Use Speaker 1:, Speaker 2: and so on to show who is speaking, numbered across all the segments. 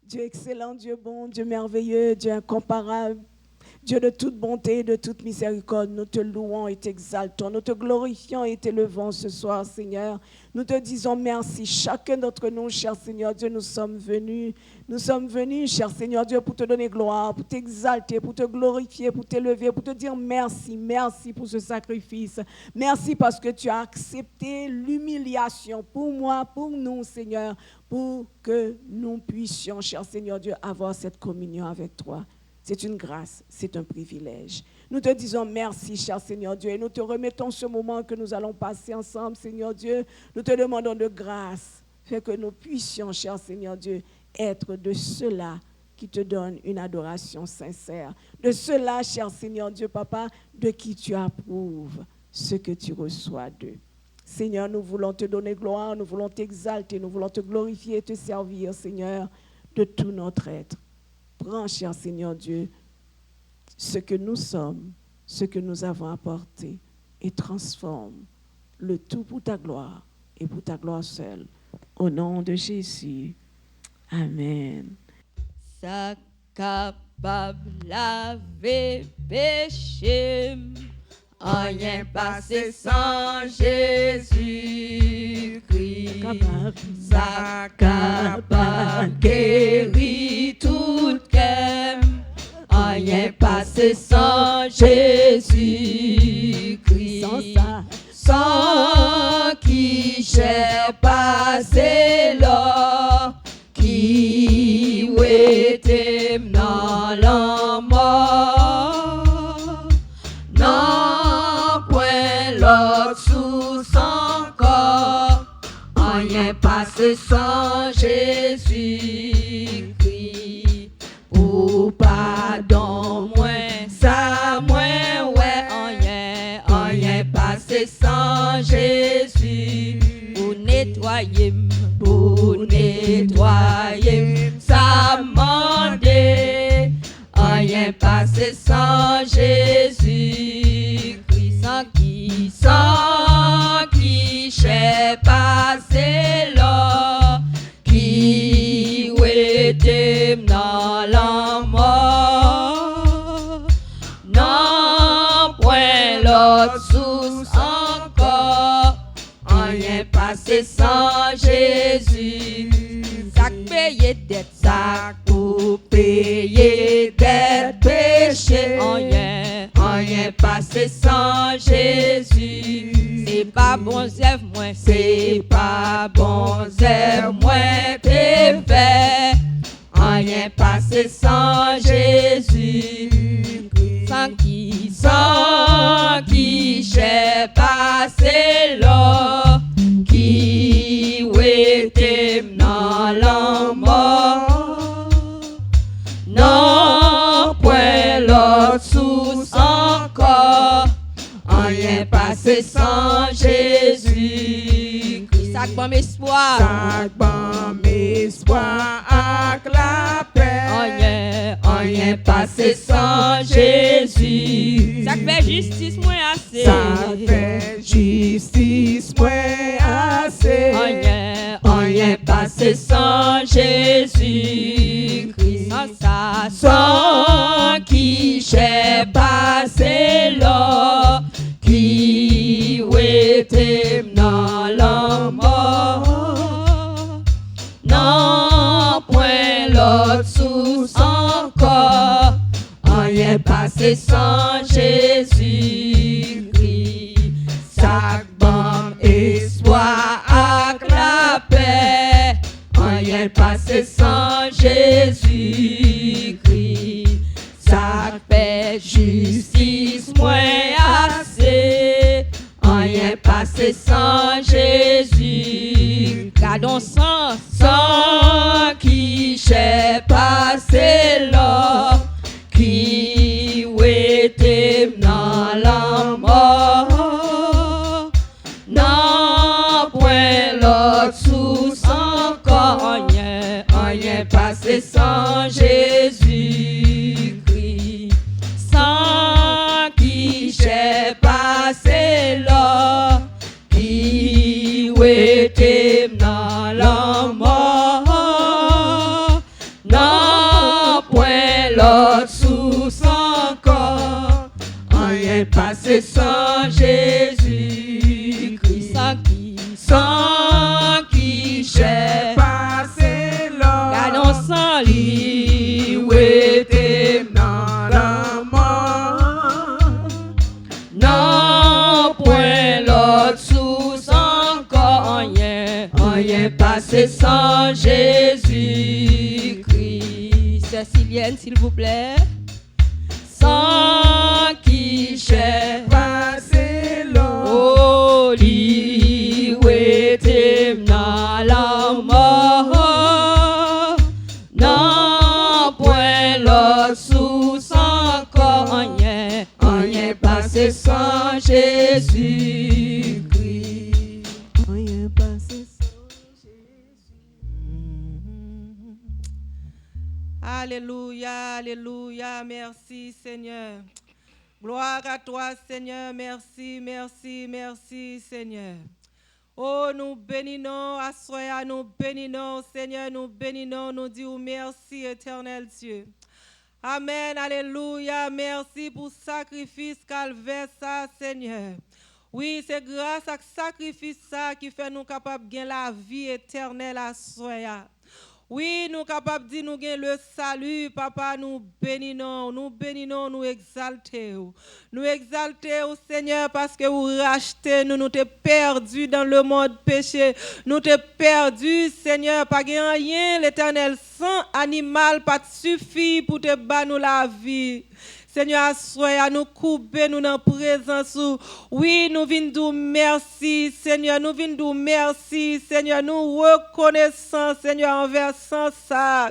Speaker 1: Dieu excellent, Dieu bon, Dieu merveilleux, Dieu incomparable. Dieu de toute bonté, de toute miséricorde, nous te louons et t'exaltons, nous te glorifions et t'élevons ce soir, Seigneur. Nous te disons merci. Chacun d'entre nous, cher Seigneur Dieu, nous sommes venus, cher Seigneur Dieu, pour te donner gloire, pour t'exalter, pour te glorifier, pour t'élever, pour te dire merci, merci pour ce sacrifice. Merci parce que tu as accepté l'humiliation pour moi, pour nous, Seigneur, pour que nous puissions, cher Seigneur Dieu, avoir cette communion avec toi. C'est une grâce, c'est un privilège. Nous te disons merci, cher Seigneur Dieu, et nous te remettons ce moment que nous allons passer ensemble, Seigneur Dieu. Nous te demandons de grâce, fait que nous puissions, cher Seigneur Dieu, être de ceux-là qui te donnent une adoration sincère. De ceux-là, cher Seigneur Dieu, Papa, de qui tu approuves ce que tu reçois d'eux. Seigneur, nous voulons te donner gloire, nous voulons t'exalter, nous voulons te glorifier et te servir, Seigneur, de tout notre être. Prends, cher Seigneur Dieu, ce que nous sommes, ce que nous avons apporté et transforme le tout pour ta gloire et pour ta gloire seule. Au nom de Jésus. Amen.
Speaker 2: Ça capable laver péché, rien passé sans Jésus-Christ. Ça capable guérir tout cœur, rien passé sans Jésus-Christ. Sans qui j'ai passé là, qui était dans la mort, non point l'autre sous son corps, rien passé sans Jésus-Christ. Pour pardon moins ça moins ouais, rien passé sans Jésus. Pour nettoyer ça mandé, rien passé sans Jésus. Sans qui j'ai passé là, qui était dans la mort, non point l'autre sous encore, rien passé sans Jésus. Ça paye dette, ça pour payer dette péché, rien passé sans Jésus. C'est pas bon zèv moins, c'est pas bon zèv moins t'es fait, rien passé sans Jésus. Sans qui j'ai passé là, qui était dans la mort, non point l'autre sous encore, rien passé sans Jésus. Sac bon espoir, avec la paix, rien passé sans Jésus. Ça fait justice moins assez, ça fait justice moins assez, rien passé sans Jésus. Sans qui j'ai passé là, qui était dans la mort, non point l'autre sous son corps, rien passé sans Jésus-Christ. Sac bon espoir avec la paix, rien passé sans Jésus-Christ. Sac paix, justice moins assez, rien passé sans Jésus. Gardons sans qui j'ai passé là, qui était dans la mort, non point l'autre sous son corps, rien passé sans Jésus-Christ. Sans qui j'ai passé là, qui était dans la mort, non passé sans Jésus-Christ. Sans qui j'ai
Speaker 3: passé là.
Speaker 2: Gardons sans lui, où était dans la mort. Non, point l'autre sous encore rien passé sans Jésus-Christ. Cécilienne, s'il vous plaît. Sans qui j'ai
Speaker 3: Passé là.
Speaker 2: oh, lui, où était dans la mort. Non, point l'autre sous encore rien passé sans Jésus-Christ.
Speaker 1: Rien passé sans Jésus.
Speaker 4: Alléluia, alléluia, merci Seigneur. Gloire à toi Seigneur, merci, merci, merci Seigneur. Oh, nous bénissons, assoya, nous bénissons Seigneur, nous bénissons, nous disons merci éternel Dieu. Amen, alléluia, merci pour sacrifice calvaire ça Seigneur. Oui, c'est grâce à ce sacrifice ça qui fait nous capables de gagner la vie éternelle à soya. Oui, nous capables de dire nous gagnons le salut, papa, nous bénissons, nous exaltons. Nous exaltons, Seigneur, parce que vous rachetez, nous t'es perdus dans le monde péché. Nous t'es perdus, Seigneur, pas rien, l'Éternel, sans animal, pas suffit pour te battre nous la vie. Seigneur, soyez nous couper, nous dans présence. Oui, nous venons dire merci, Seigneur. Nous venons dire merci, Seigneur. Nous reconnaissons, Seigneur, envers ça.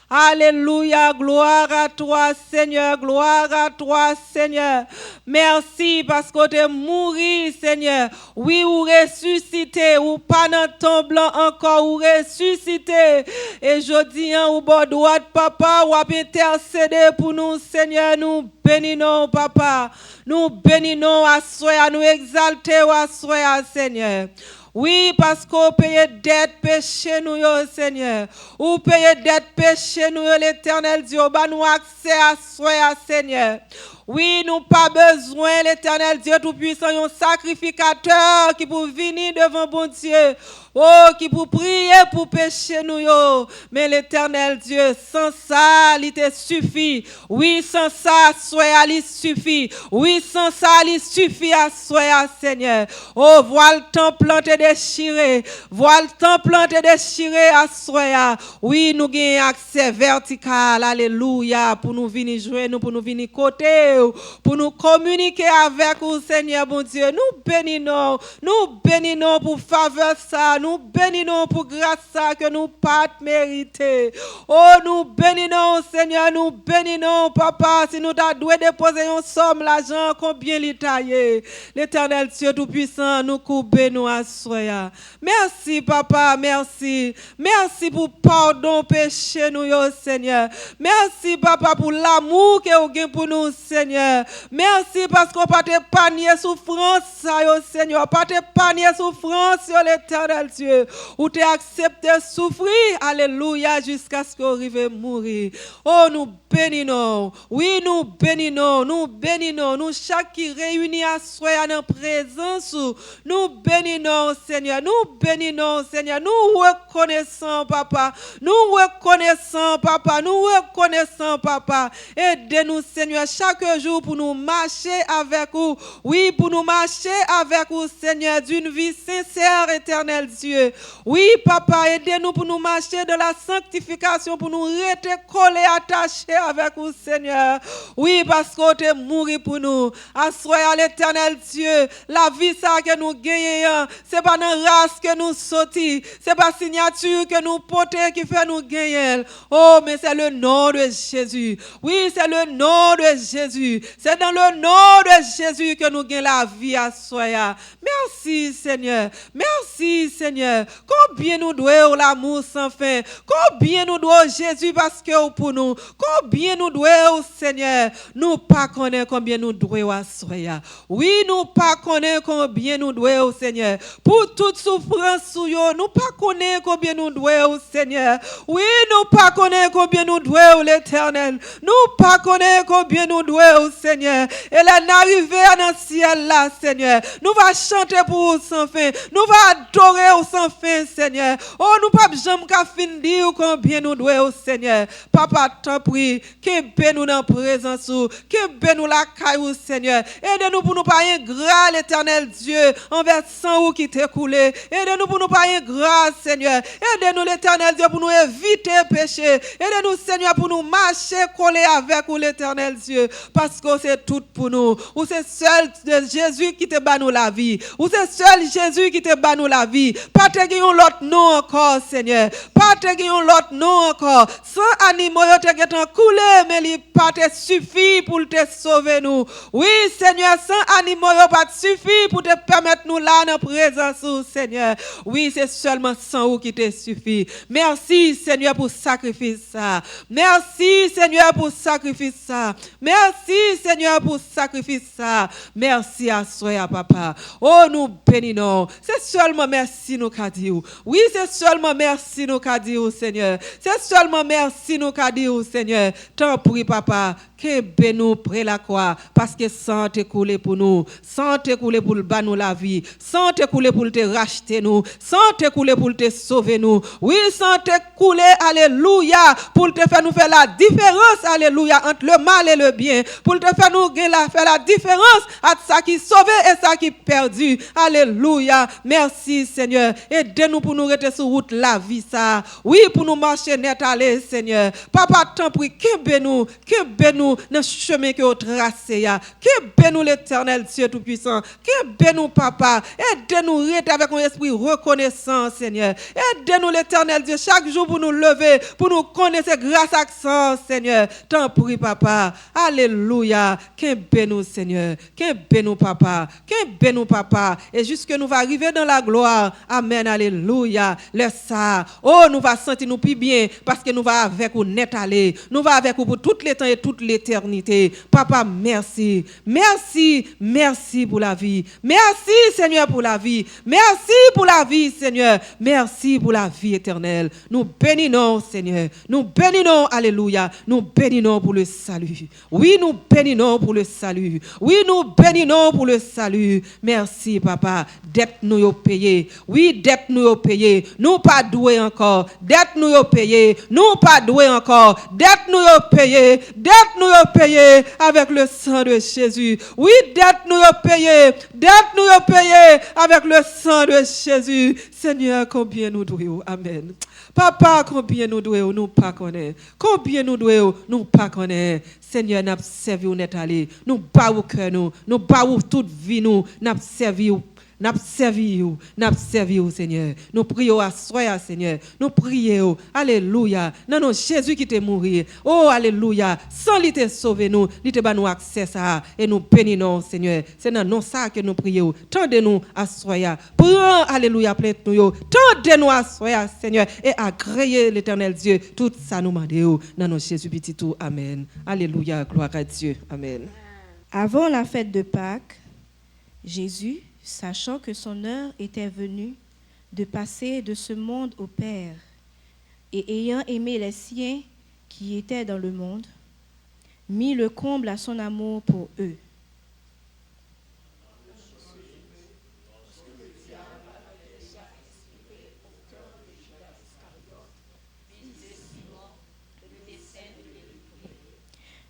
Speaker 4: Alléluia, gloire à toi, Seigneur, gloire à toi, Seigneur. Merci parce que tu es mort, Seigneur. Oui, ou ressuscité, ou pas dans ton blanc encore, ou ressuscité. Et je dis, ou bon droit, papa, ou intercéder pour nous, Seigneur, nous bénissons, papa. Nous bénissons, à soi, nous exalter, à soi, Seigneur. Oui, parce qu'on paye dette péché nous, Seigneur. Ou paye dette péché nous, l'Éternel Dieu. Bah nous accès à soi, Seigneur. Oui, nous pas besoin, l'Éternel Dieu Tout-Puissant, un sacrificateur qui pour venir devant bon Dieu. Oh, qui pour prier pour pécher nous, yo. Mais l'Éternel Dieu, sans ça, il te suffit. Oui, sans ça, soya, il suffit. Oui, sans ça, il suffit à soya, Seigneur. Oh, voilà le temple te déchiré. Voilà le temple te déchiré à soya. Oui, nous avons accès vertical, alléluia, pour nous venir jouer, pour nous venir côté, pour nous communiquer avec vous, Seigneur, bon Dieu. Nous bénissons pour faveur ça. Nous bénissons pour grâce ça que nous pas mérité. Oh, nous bénissons, Seigneur, nous bénissons, papa. Si nous t'avons déposé une somme, l'argent, combien il taillé. L'Éternel Dieu Tout-Puissant, nous coupons, nous assoyons. Merci, papa, merci. Merci pour pardon, péché, nous, Seigneur. Merci, papa, pour l'amour que vous avez pour nous, Seigneur. Merci parce qu'on pas te panier souffrance, Seigneur. Pas te panier souffrance, l'Éternel Dieu, où tu as accepté souffrir, alléluia, jusqu'à ce qu'on arrive à mourir. Oh, nous bénissons, oui, nous bénissons, nous chaque qui réunit à soi en présence, nous bénissons, Seigneur, nous reconnaissons, papa, aidez-nous, Seigneur, chaque jour pour nous marcher avec vous, oui, pour nous marcher avec vous, Seigneur, d'une vie sincère, éternel Dieu. Oui, papa, aidez-nous pour nous marcher de la sanctification, pour nous rester collés, attachés avec vous, Seigneur. Oui, parce qu'on est mort pour nous. Assoyez à l'éternel Dieu. La vie ça que nous gagnons, c'est pas dans race que nous sortis, c'est pas signature que nous portons qui fait nous gagner. Oh, mais c'est le nom de Jésus. Oui, c'est le nom de Jésus. C'est dans le nom de Jésus que nous gagnons la vie à soya. Merci, Seigneur. Merci, Seigneur. Combien nous devons l'amour sans fin. Combien nous devons Jésus parce que pour nous. Combien nous devons, Seigneur. Nous pas connaître combien nous devons à soya. Oui, nous pas connaître combien nous devons, Seigneur. Pour toute souffrance sous yo, nous pas connaître combien nous devons, Seigneur. Oui, nous pas connaître combien nous devons, l'Éternel. Nous pas connaître combien nous devons, au Seigneur. Et là, n'arriver dans le ciel là, Seigneur. Nous va chanter pour vous sans fin. Nous va adorer au sans fin, Seigneur. Oh, nous pas jamais qu'à fin dire combien nous devons au Seigneur. Papa, t'en prie, que nous dans la présence, que nous la caille, Seigneur. Aidez-nous pour nous pas ingrat, l'Éternel Dieu, envers sang qui t'est coulé. Aidez-nous pour nous pas ingrat, Seigneur. Aidez-nous, l'Éternel Dieu, pour nous éviter le péché. Aidez-nous, Seigneur, pour nous marcher, coller avec vous, l'Éternel Dieu. Parce que c'est tout pour nous. Ou c'est seul Jésus qui te bat nous la vie. Ou c'est seul Jésus qui te bat nous la vie. Pas te guillon l'autre nom encore, Seigneur. Pas te guillon l'autre nom encore. Sans animaux, te guettant coulé, mais il pas te suffit pour te sauver nous. Oui, Seigneur, sans animaux, pas te suffit pour te permettre nous là dans présence, Seigneur. Oui, c'est seulement sans vous qui te suffit. Merci, Seigneur, pour sacrifice ça. Merci, Seigneur, pour sacrifice ça. Merci, Seigneur, pour sacrifice ça. Merci à soi, papa. Oh, nous bénissons. C'est seulement merci nous qu'a dit. Oui, c'est seulement merci nous qu'a dit, Seigneur. C'est seulement merci nous qu'a dit, Seigneur. Tant pis, papa, que nous près la croix, parce que sang te coulé pour nous, sang te coulé pour le bas nous la vie, sang te coulé pour te racheter nous, sang te coulé pour te sauver nous. Oui, sang te coulé, alléluia, pour te faire nous faire la différence, alléluia, entre le mal et le bien, pour te faire nous faire la différence entre ça qui est sauvé et ça qui est perdu. Alléluia. Merci, Seigneur. Aidez-nous pour nous rester sur route la vie ça. Oui, pour nous marcher net aller, Seigneur. Papa, t'en prie, que nous dans le chemin que vous tracez. Que nous l'Éternel Dieu Tout-Puissant. Que nous, Papa. Aidez-nous rester avec un esprit reconnaissant, Seigneur. Aidez-nous l'Éternel Dieu chaque jour pour nous lever, pour nous connaître grâce à ça, Seigneur. T'en prie, Papa. Alléluia. Que nous, Seigneur. Que nous, Papa. Que nous, Papa. Et jusque nous va arriver dans la gloire. Amen. Alléluia. Laisse ça. Oh, nous va sentir nous plus bien parce que nous va avec vous net aller. Nous va avec vous pour tout le temps et toute l'éternité. Papa, merci. Merci. Merci pour la vie. Merci, Seigneur, pour la vie. Merci pour la vie, Seigneur. Merci pour la vie éternelle. Nous bénissons, Seigneur. Nous bénissons, alléluia. Nous bénissons pour le salut. Oui, nous bénissons pour le salut. Oui, nous bénissons pour le salut. Merci, Papa. Dette nous yo payé. Oui, dette nous yo payé. Nous pas doué encore. Dette nous yo payé. Nous pas doué encore. Dette nous yo payé. Dette nous yo payé avec le sang de Jésus. Oui, dette nous yo payé. Dette nous yo payé avec le sang de Jésus. Seigneur, combien nous douons. Amen. Papa, combien nous douons, nous pas connaître. Combien nous douons, nous pas connaître. Seigneur, nous servi ou net aller. Nous bas au cœur nous bas toute vie nous servi. N'a servi au Seigneur. Nous prions à soi, Seigneur. Nous prions, alléluia. Non, Jésus qui t'est mourir. Oh, alléluia. Sans lui te sauver nous, lui te ba nous accès ça et nous bénissons, Seigneur. C'est dans non ça que nous prions. Tendez-nous à soi. Prends, alléluia, plainte-nous. Tendez-nous à soi, Seigneur, et agréez l'Éternel Dieu. Tout ça nous demandons. Dans nos Jésus petit tout. Amen. Alléluia, gloire à Dieu. Amen.
Speaker 5: Avant la fête de Pâques, Jésus, sachant que son heure était venue de passer de ce monde au Père, et ayant aimé les siens qui étaient dans le monde, mit le comble à son amour pour eux.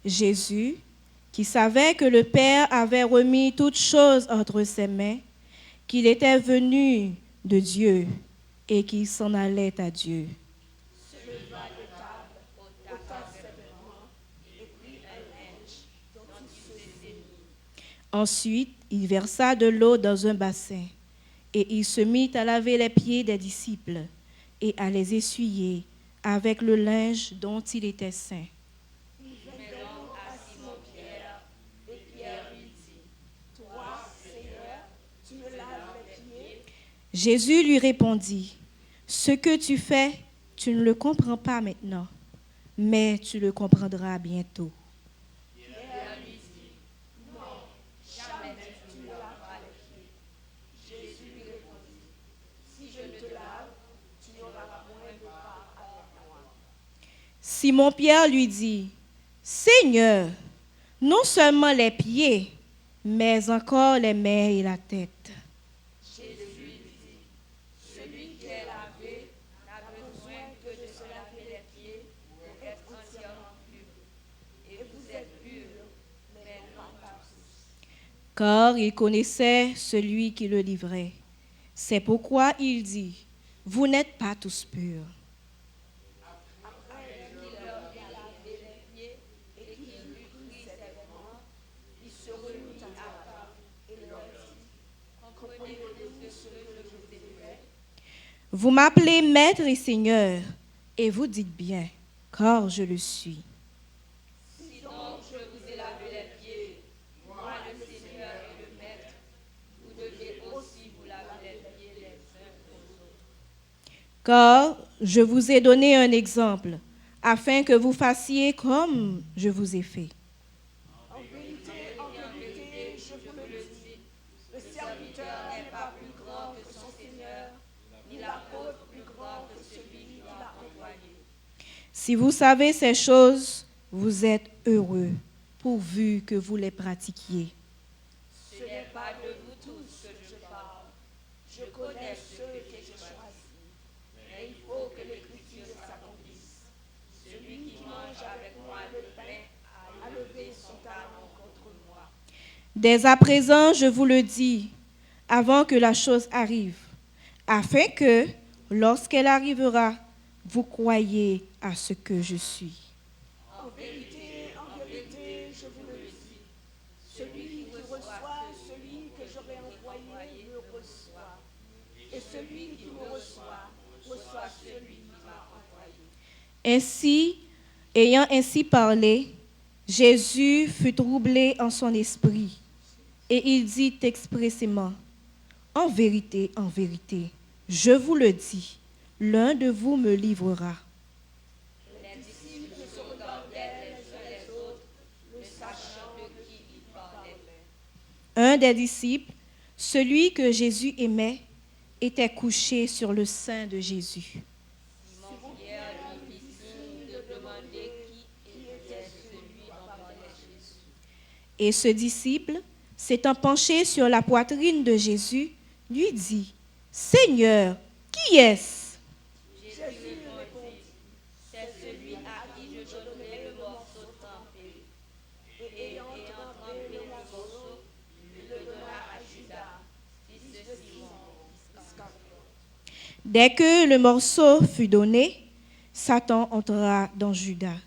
Speaker 5: Jésus, qui savait que le Père avait remis toutes choses entre ses mains, qu'il était venu de Dieu et qu'il s'en allait à Dieu. Ensuite, il versa de l'eau dans un bassin et il se mit à laver les pieds des disciples et à les essuyer avec le linge dont il était saint. Jésus lui répondit, « Ce que tu fais, tu ne le comprends pas maintenant, mais tu le comprendras bientôt. » Pierre lui dit, « Non, jamais tu ne laveras les pieds. » Jésus lui répondit, « Si je ne te lave, tu n'auras point de part avec moi. » Simon-Pierre lui dit, « Seigneur, non seulement les pieds, mais encore les mains et la tête. Car il connaissait celui qui le livrait. C'est pourquoi il dit, vous n'êtes pas tous purs. Vous m'appelez Maître et Seigneur, et vous dites bien, car je le suis. Car je vous ai donné un exemple, afin que vous fassiez comme je vous ai fait.
Speaker 1: En vérité, je vous le dis, le serviteur n'est pas plus grand que son Seigneur, ni l'apôtre plus grand que celui qui l'a envoyé.
Speaker 5: Si vous savez ces choses, vous êtes heureux, pourvu que vous les pratiquiez.
Speaker 1: Ce n'est pas de vous tous que je parle. Je connais ceux que j'ai choisis. Mais il faut que l'Écriture s'accomplisse. Celui qui mange avec moi le pain a levé son talon contre moi.
Speaker 5: Dès à présent, je vous le dis, avant que la chose arrive, afin que, lorsqu'elle arrivera, vous croyez à ce que je suis.
Speaker 1: En vérité, je vous le dis, celui qui reçoit celui que j'aurai envoyé me reçoit. Et celui qui me reçoit, reçoit celui qui m'a envoyé.
Speaker 5: Ainsi, ayant ainsi parlé, Jésus fut troublé en son esprit, et il dit expressément, en vérité, je vous le dis, l'un de vous me livrera.
Speaker 1: Les disciples se regardaient les uns les autres, ne sachant de qui ils parlaient.
Speaker 5: Un des disciples, celui que Jésus aimait, était couché sur le sein de Jésus. Et ce disciple, s'étant penché sur la poitrine de Jésus, lui dit, « Seigneur, qui est-ce » ?
Speaker 1: Jésus répondit, c'est celui à qui je donnerai le morceau trempé. Et ayant trempé le morceau, il le donna à Judas, fils de Simon Iscariote.
Speaker 5: Dès que le morceau fut donné, Satan entra dans Judas.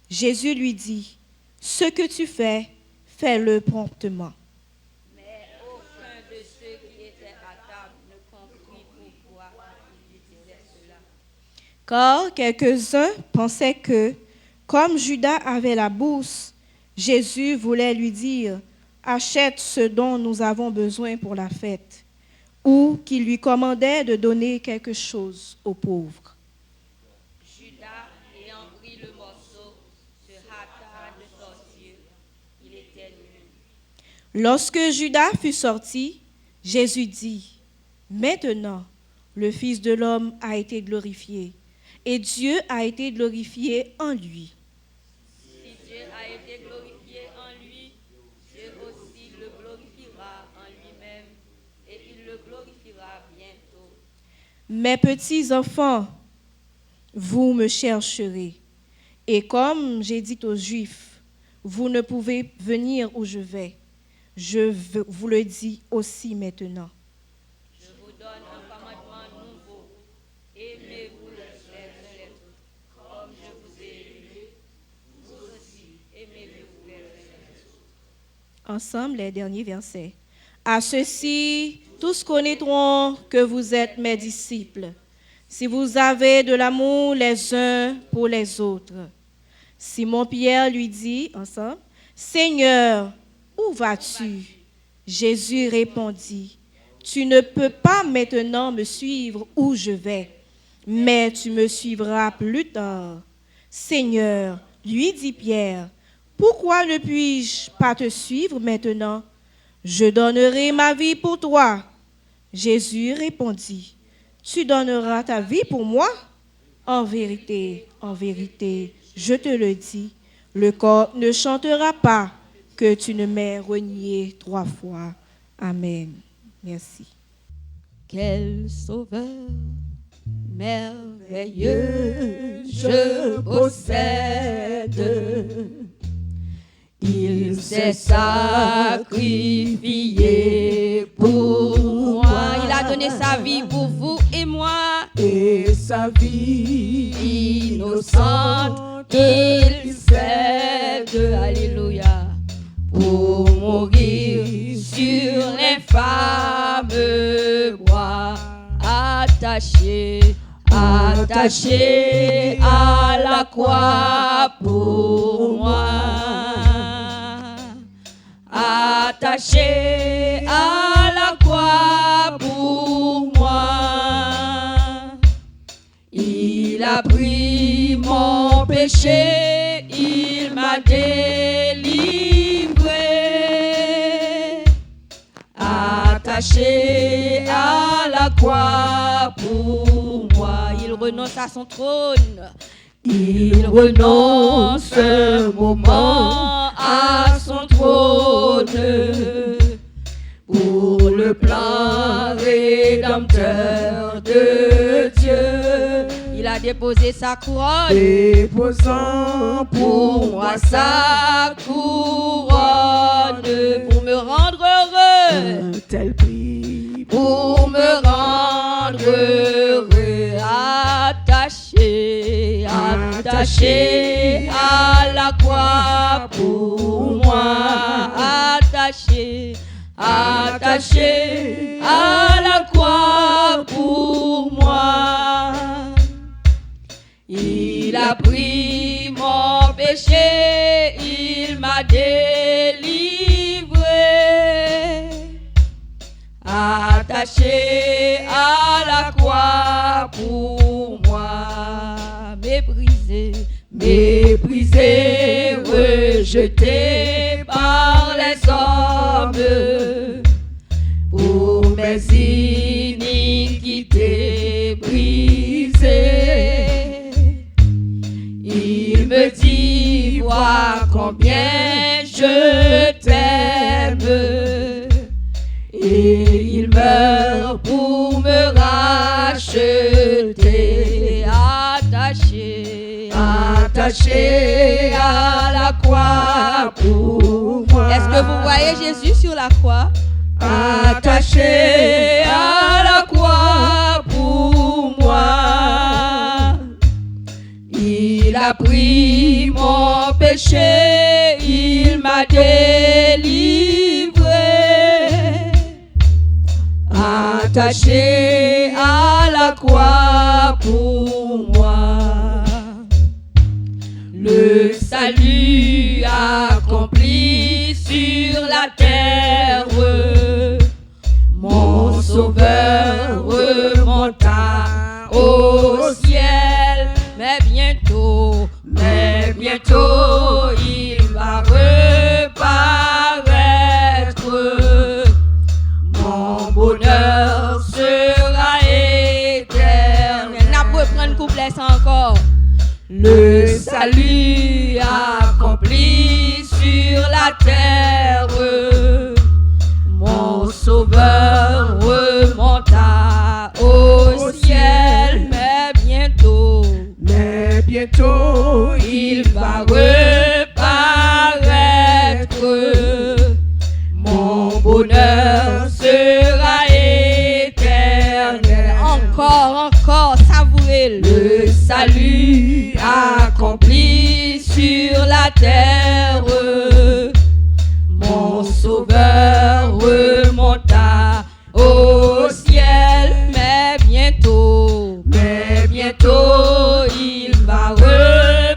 Speaker 5: Jésus lui dit, « Ce que tu fais, fais-le promptement. »
Speaker 2: Mais aucun de ceux qui étaient à table ne comprit pourquoi il lui disait cela.
Speaker 5: Car quelques-uns pensaient que, comme Judas avait la bourse, Jésus voulait lui dire, « Achète ce dont nous avons besoin pour la fête », ou qu'il lui commandait de donner quelque chose aux pauvres.
Speaker 2: Judas, ayant pris le morceau, se hâta de sortir. Il était nu.
Speaker 5: Lorsque Judas fut sorti, Jésus dit, « Maintenant, le Fils de l'homme a été glorifié, et Dieu a été glorifié en lui.
Speaker 2: Si Dieu a été glorifié en lui, Dieu aussi le glorifiera en lui-même, et il le glorifiera bientôt.
Speaker 5: Mes petits enfants, vous me chercherez, et comme j'ai dit aux Juifs, vous ne pouvez venir où je vais. Je vous le dis aussi maintenant.
Speaker 2: Je vous donne un commandement nouveau. Aimez-vous les uns les autres, comme je vous ai aimé. Vous aussi, aimez-vous les uns les autres.
Speaker 5: Ensemble, les derniers versets. À ceux-ci, tous connaîtront que vous êtes mes disciples, si vous avez de l'amour les uns pour les autres. Simon-Pierre lui dit, ensemble, « Seigneur, où vas-tu » Jésus répondit, « Tu ne peux pas maintenant me suivre où je vais, mais tu me suivras plus tard. » Seigneur, lui dit Pierre, « Pourquoi ne puis-je pas te suivre maintenant? Je donnerai ma vie pour toi. » Jésus répondit, « Tu donneras ta vie pour moi? En vérité, je te le dis, le coq ne chantera pas que tu ne m'aies renié 3 fois. Amen. Merci.
Speaker 2: Quel sauveur merveilleux je possède. Il s'est sacrifié pour moi. Il a donné sa vie pour vous et moi.
Speaker 1: Et sa vie
Speaker 2: Innocente, il cède. Alléluia. Pour mourir sur l'infâme bois, attaché à la croix pour moi. Attaché à la croix pour moi. Il a pris mon péché, il m'a délivré. Attaché à la croix pour moi. Il renonce à son trône. Il renonce un moment à son trône pour le plan rédempteur de Dieu. Il a déposé sa couronne,
Speaker 1: déposant
Speaker 2: pour moi sa couronne, pour me rendre heureux,
Speaker 1: un tel prix
Speaker 2: pour me rendre heureux, attaché à la croix pour moi, attaché à la croix pour moi. Il a pris mon péché, il m'a délivré. Attaché à la croix pour moi, méprisé, rejeté par les hommes, pour mes iniquités brisées. Il me dit, vois combien je t'aime. Et il meurt pour me racheter, attaché à la croix pour moi. Est-ce que vous voyez Jésus sur la croix? Attaché à la croix pour moi. Il a pris mon péché, il m'a délivré. Attaché à la croix pour moi. Le salut accompli sur la terre, mon sauveur remonta au ciel, mais bientôt il va reparaître. Mon bonheur sera éternel. N'a pas prendre couplet encore. Le salut accompli sur la terre, mon sauveur remonta au ciel, mais bientôt il va reparaître. Mon bonheur sera éternel. Encore, savourez le salut accompli sur la terre. Mon sauveur remonta au ciel, mais bientôt il va reparaître.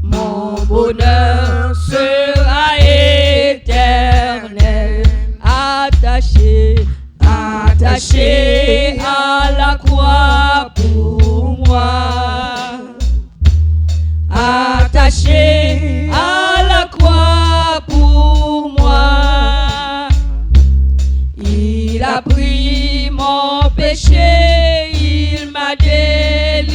Speaker 2: Mon bonheur sera éternel, attaché à la croix pour moi. Attaché à la croix pour moi. Il a pris mon péché, il m'a délivré.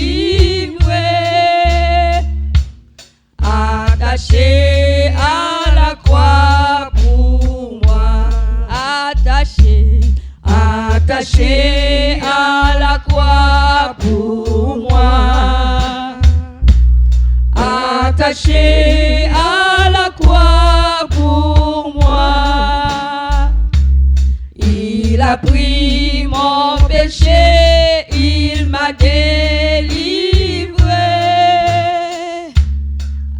Speaker 2: a pris mon péché, il m'a délivré.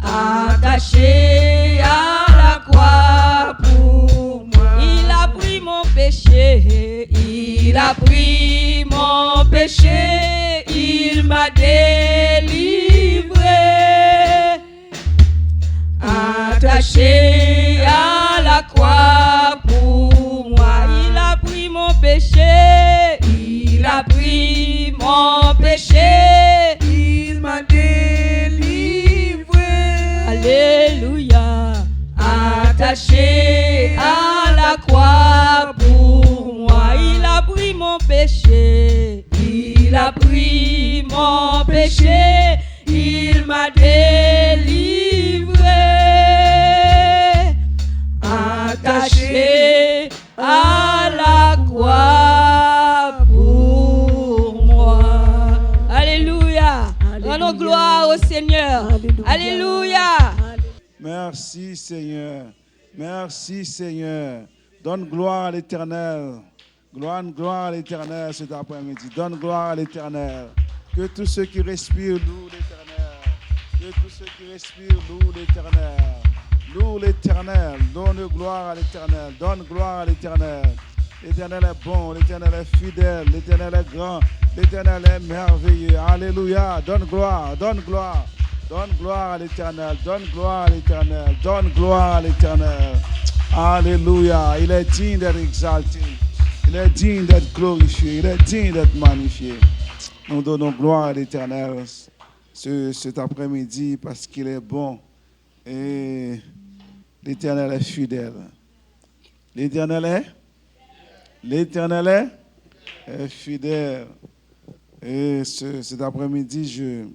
Speaker 2: Attaché à la croix pour moi. Il a pris mon péché, il a pris mon péché, il m'a délivré. Attaché à la croix pour moi. Il a pris mon péché, il a pris mon péché,
Speaker 3: Il m'a délivré.
Speaker 2: Alléluia. Attaché à la croix pour moi. Il a pris mon péché, il a pris mon péché, il m'a délivré. Attaché à la croix pour moi. Alléluia. Rendons gloire au Seigneur. Alléluia.
Speaker 6: Merci Seigneur. Merci Seigneur. Donne gloire à l'Éternel. Gloire à l'Éternel cet après-midi. Donne gloire à l'Éternel. Que tous ceux qui respirent louent l'Éternel. Que tous ceux qui respirent louent l'Éternel. Loue l'Éternel. Donne gloire à l'Éternel. Donne gloire à l'Éternel. L'Éternel est bon. L'Éternel est fidèle. L'Éternel est grand. L'Éternel est merveilleux. Alléluia. Donne gloire. Donne gloire. Donne gloire à l'Éternel. Donne gloire à l'Éternel. Donne gloire à l'Éternel. Alléluia. Il est digne d'être exalté. Il est digne d'être glorifié. Il est digne d'être magnifié. Nous donnons gloire à l'Éternel cet après-midi parce qu'il est bon et l'Éternel est fidèle. L'Éternel est fidèle. Et cet après-midi,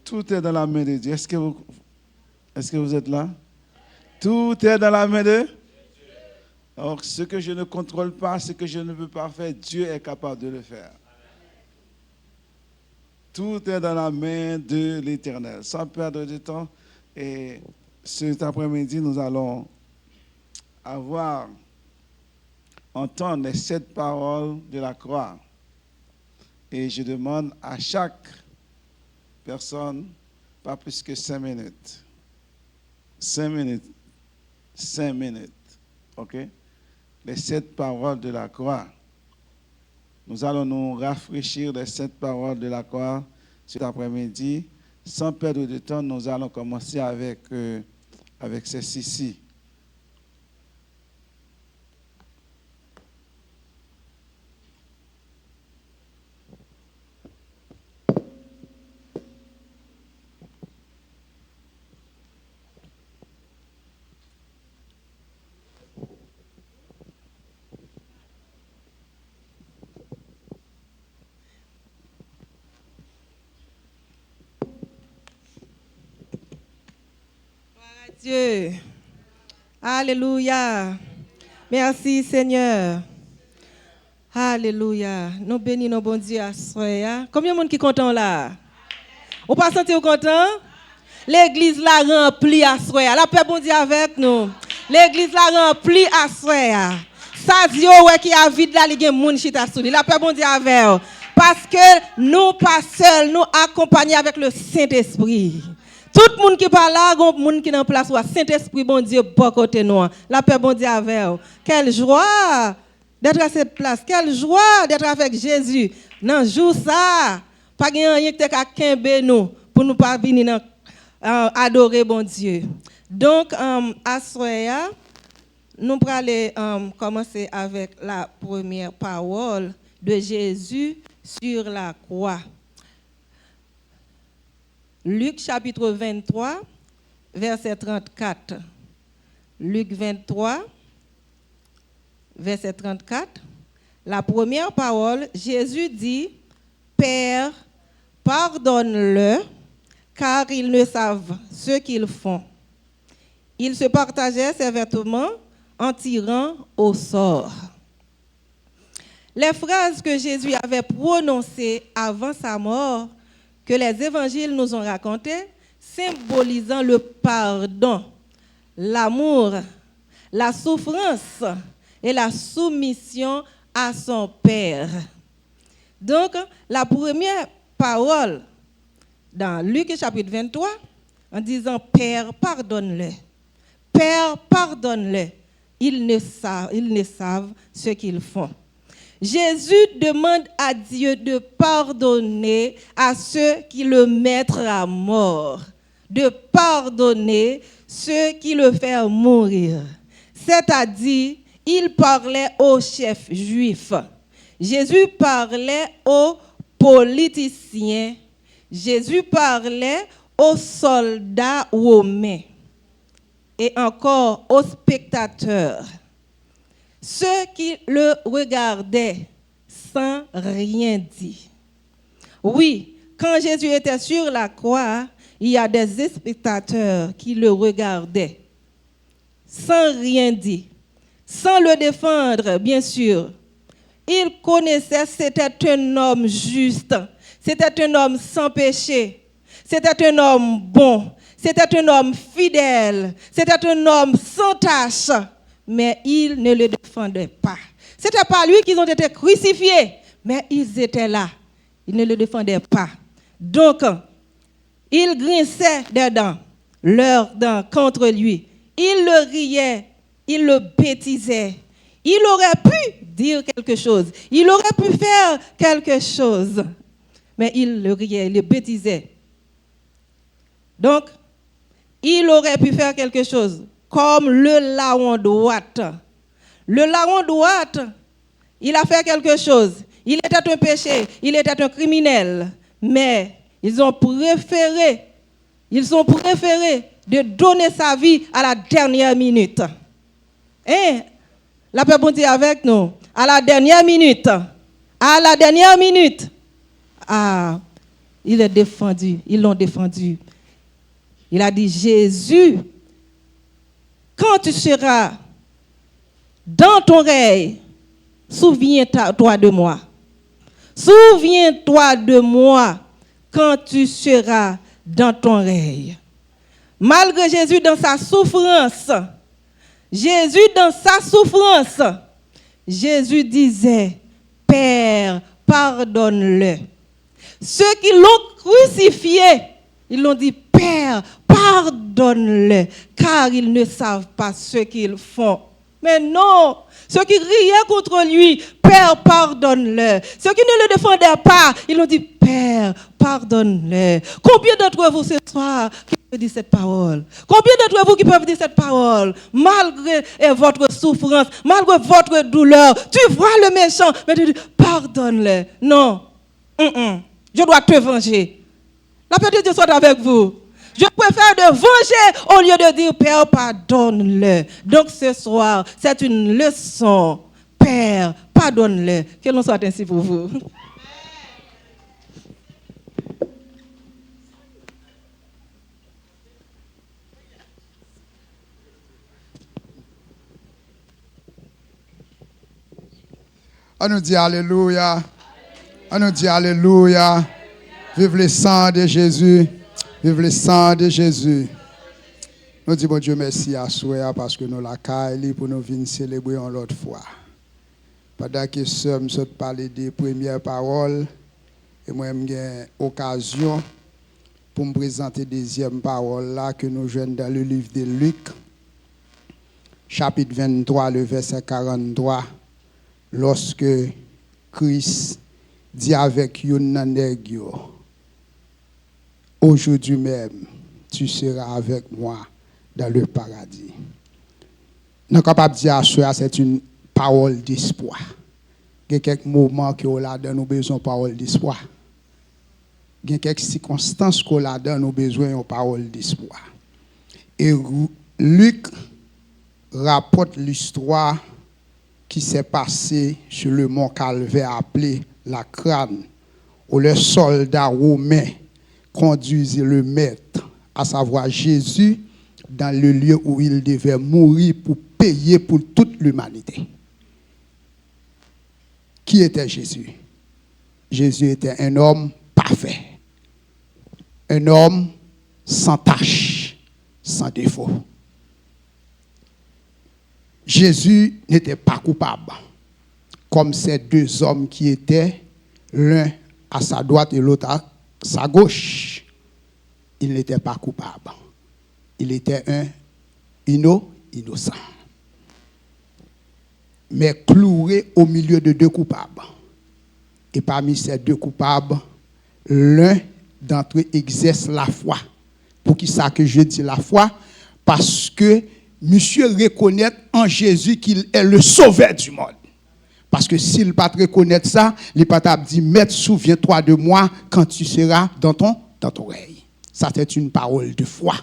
Speaker 6: tout est dans la main de Dieu. Est-ce que vous êtes là? Tout est dans la main de Dieu. Alors, ce que je ne contrôle pas, ce que je ne peux pas faire, Dieu est capable de le faire. Tout est dans la main de l'Éternel. Sans perdre de temps, et cet après-midi, nous allons entendre les 7 paroles de la croix. Et je demande à chaque personne, pas plus que 5 minutes. 5 minutes. 5 minutes. OK? Les 7 paroles de la croix. Nous allons nous rafraîchir les 7 paroles de la croix cet après-midi. Sans perdre de temps, nous allons commencer avec ceci-ci.
Speaker 4: Dieu. Alléluia. Merci Seigneur. Alléluia. Nous bénissons bon Dieu à soya. Combien de monde qui est content là? Vous pas sentir content? L'église la remplie à soya. La paix bon Dieu avec nous. L'église la remplie à soya. Ça dit ouais qui a vide là, il y a monde chita sous lui. La paix bon Dieu avec vous. Parce que nous pas seuls, nous accompagnés avec le Saint-Esprit. Tout le monde qui parle là, tout le monde qui est en place, Saint-Esprit, bon Dieu, bon côté nous. La paix, bon Dieu, avec vous. Quelle joie d'être à cette place. Quelle joie d'être avec Jésus. Dans jour ça, pas rien qui t'a qu'à nous pour nous pas venir adorer bon Dieu. Donc, à soya, nous allons commencer avec la première parole de Jésus sur la croix. Luc chapitre 23, verset 34. Luc 23, verset 34. La première parole, Jésus dit, « Père, pardonne-le, car ils ne savent ce qu'ils font. » Il se partageait ses vêtements en tirant au sort. Les phrases que Jésus avait prononcées avant sa mort, que les évangiles nous ont racontées, symbolisant le pardon, l'amour, la souffrance et la soumission à son Père. Donc, la première parole dans Luc chapitre 23, en disant « Père, pardonne-le. Père, pardonne-le. Ils ne savent ce qu'ils font. » Jésus demande à Dieu de pardonner à ceux qui le mettent à mort, de pardonner ceux qui le font mourir. C'est-à-dire, il parlait aux chefs juifs. Jésus parlait aux politiciens. Jésus parlait aux soldats romains et encore aux spectateurs. Ceux qui le regardaient sans rien dire. Oui, quand Jésus était sur la croix, il y a des spectateurs qui le regardaient sans rien dire, sans le défendre, bien sûr. Ils connaissaient, c'était un homme juste, c'était un homme sans péché, c'était un homme bon, c'était un homme fidèle, c'était un homme sans tache. Mais ils ne le défendaient pas. Ce n'était pas lui qu'ils ont été crucifiés, mais ils étaient là. Ils ne le défendaient pas. Donc, ils grinçaient des dents, leurs dents contre lui. Ils le riaient, ils le bêtisaient. Il aurait pu dire quelque chose. Il aurait pu faire quelque chose. Mais il le riait, il le bêtisait. Donc, il aurait pu faire quelque chose. Comme le larron droite. Le larron droite, il a fait quelque chose. Il était un péché, il était un criminel. Mais ils ont préféré de donner sa vie à la dernière minute. Hein? La paix bon Dieu avec nous. À la dernière minute. Ah, il est défendu. Ils l'ont défendu. Il a dit, Jésus, quand tu seras dans ton règne, souviens-toi de moi. Souviens-toi de moi quand tu seras dans ton règne. Malgré Jésus dans sa souffrance, Jésus disait, Père, pardonne-le. Ceux qui l'ont crucifié, ils l'ont dit, Père, pardonne-le, car ils ne savent pas ce qu'ils font. Mais non, ceux qui riaient contre lui, Père, pardonne-le. Ceux qui ne le défendaient pas, ils ont dit, Père, pardonne-le. Combien d'entre vous ce soir qui peuvent dire cette parole? Combien d'entre vous qui peuvent dire cette parole? Malgré votre souffrance, malgré votre douleur, tu vois le méchant, mais tu dis, pardonne-le. Non, je dois te venger. La paix de Dieu soit avec vous. Je préfère de venger au lieu de dire, Père, pardonne-le. Donc ce soir, c'est une leçon. Père, pardonne-le. Que l'on soit ainsi pour vous.
Speaker 7: On nous dit Alléluia. On nous dit Alléluia. Vive le sang de Jésus. Vive le sang de Jésus. Nous disons bon Dieu merci à soi parce que nous la caille pour nous venir célébrer en l'autre fois. Pendant que nous sommes parlé des premières paroles, et moi j'ai occasion pour me présenter deuxième parole là que nous jouons dans le livre de Luc, chapitre 23, le verset 43, lorsque Christ dit avec Yonanegio, aujourd'hui même, tu seras avec moi dans le paradis. Nous sommes capables de dire que c'est une parole d'espoir. Il y a quelques moments que nous avons besoin de parole d'espoir. Il y a quelques circonstances que nous avons besoin de parole d'espoir. Et Luc rapporte l'histoire qui s'est passée sur le mont Calvaire appelé la crâne, où les soldats romains conduisaient le maître, à savoir Jésus, dans le lieu où il devait mourir pour payer pour toute l'humanité. Qui était Jésus? Jésus était un homme parfait, un homme sans tache, sans défaut. Jésus n'était pas coupable, comme ces deux hommes qui étaient l'un à sa droite et l'autre à sa gauche. Il n'était pas coupable. Il était un innocent. Mais cloué au milieu de deux coupables. Et parmi ces deux coupables, l'un d'entre eux exerce la foi. Pour qui ça que je dis la foi? Parce que monsieur reconnaît en Jésus qu'il est le sauveur du monde. Parce que s'il ne pas reconnaître ça, il pas dit Maître, souviens-toi de moi quand tu seras dans ton oreille. Ça c'est une parole de foi.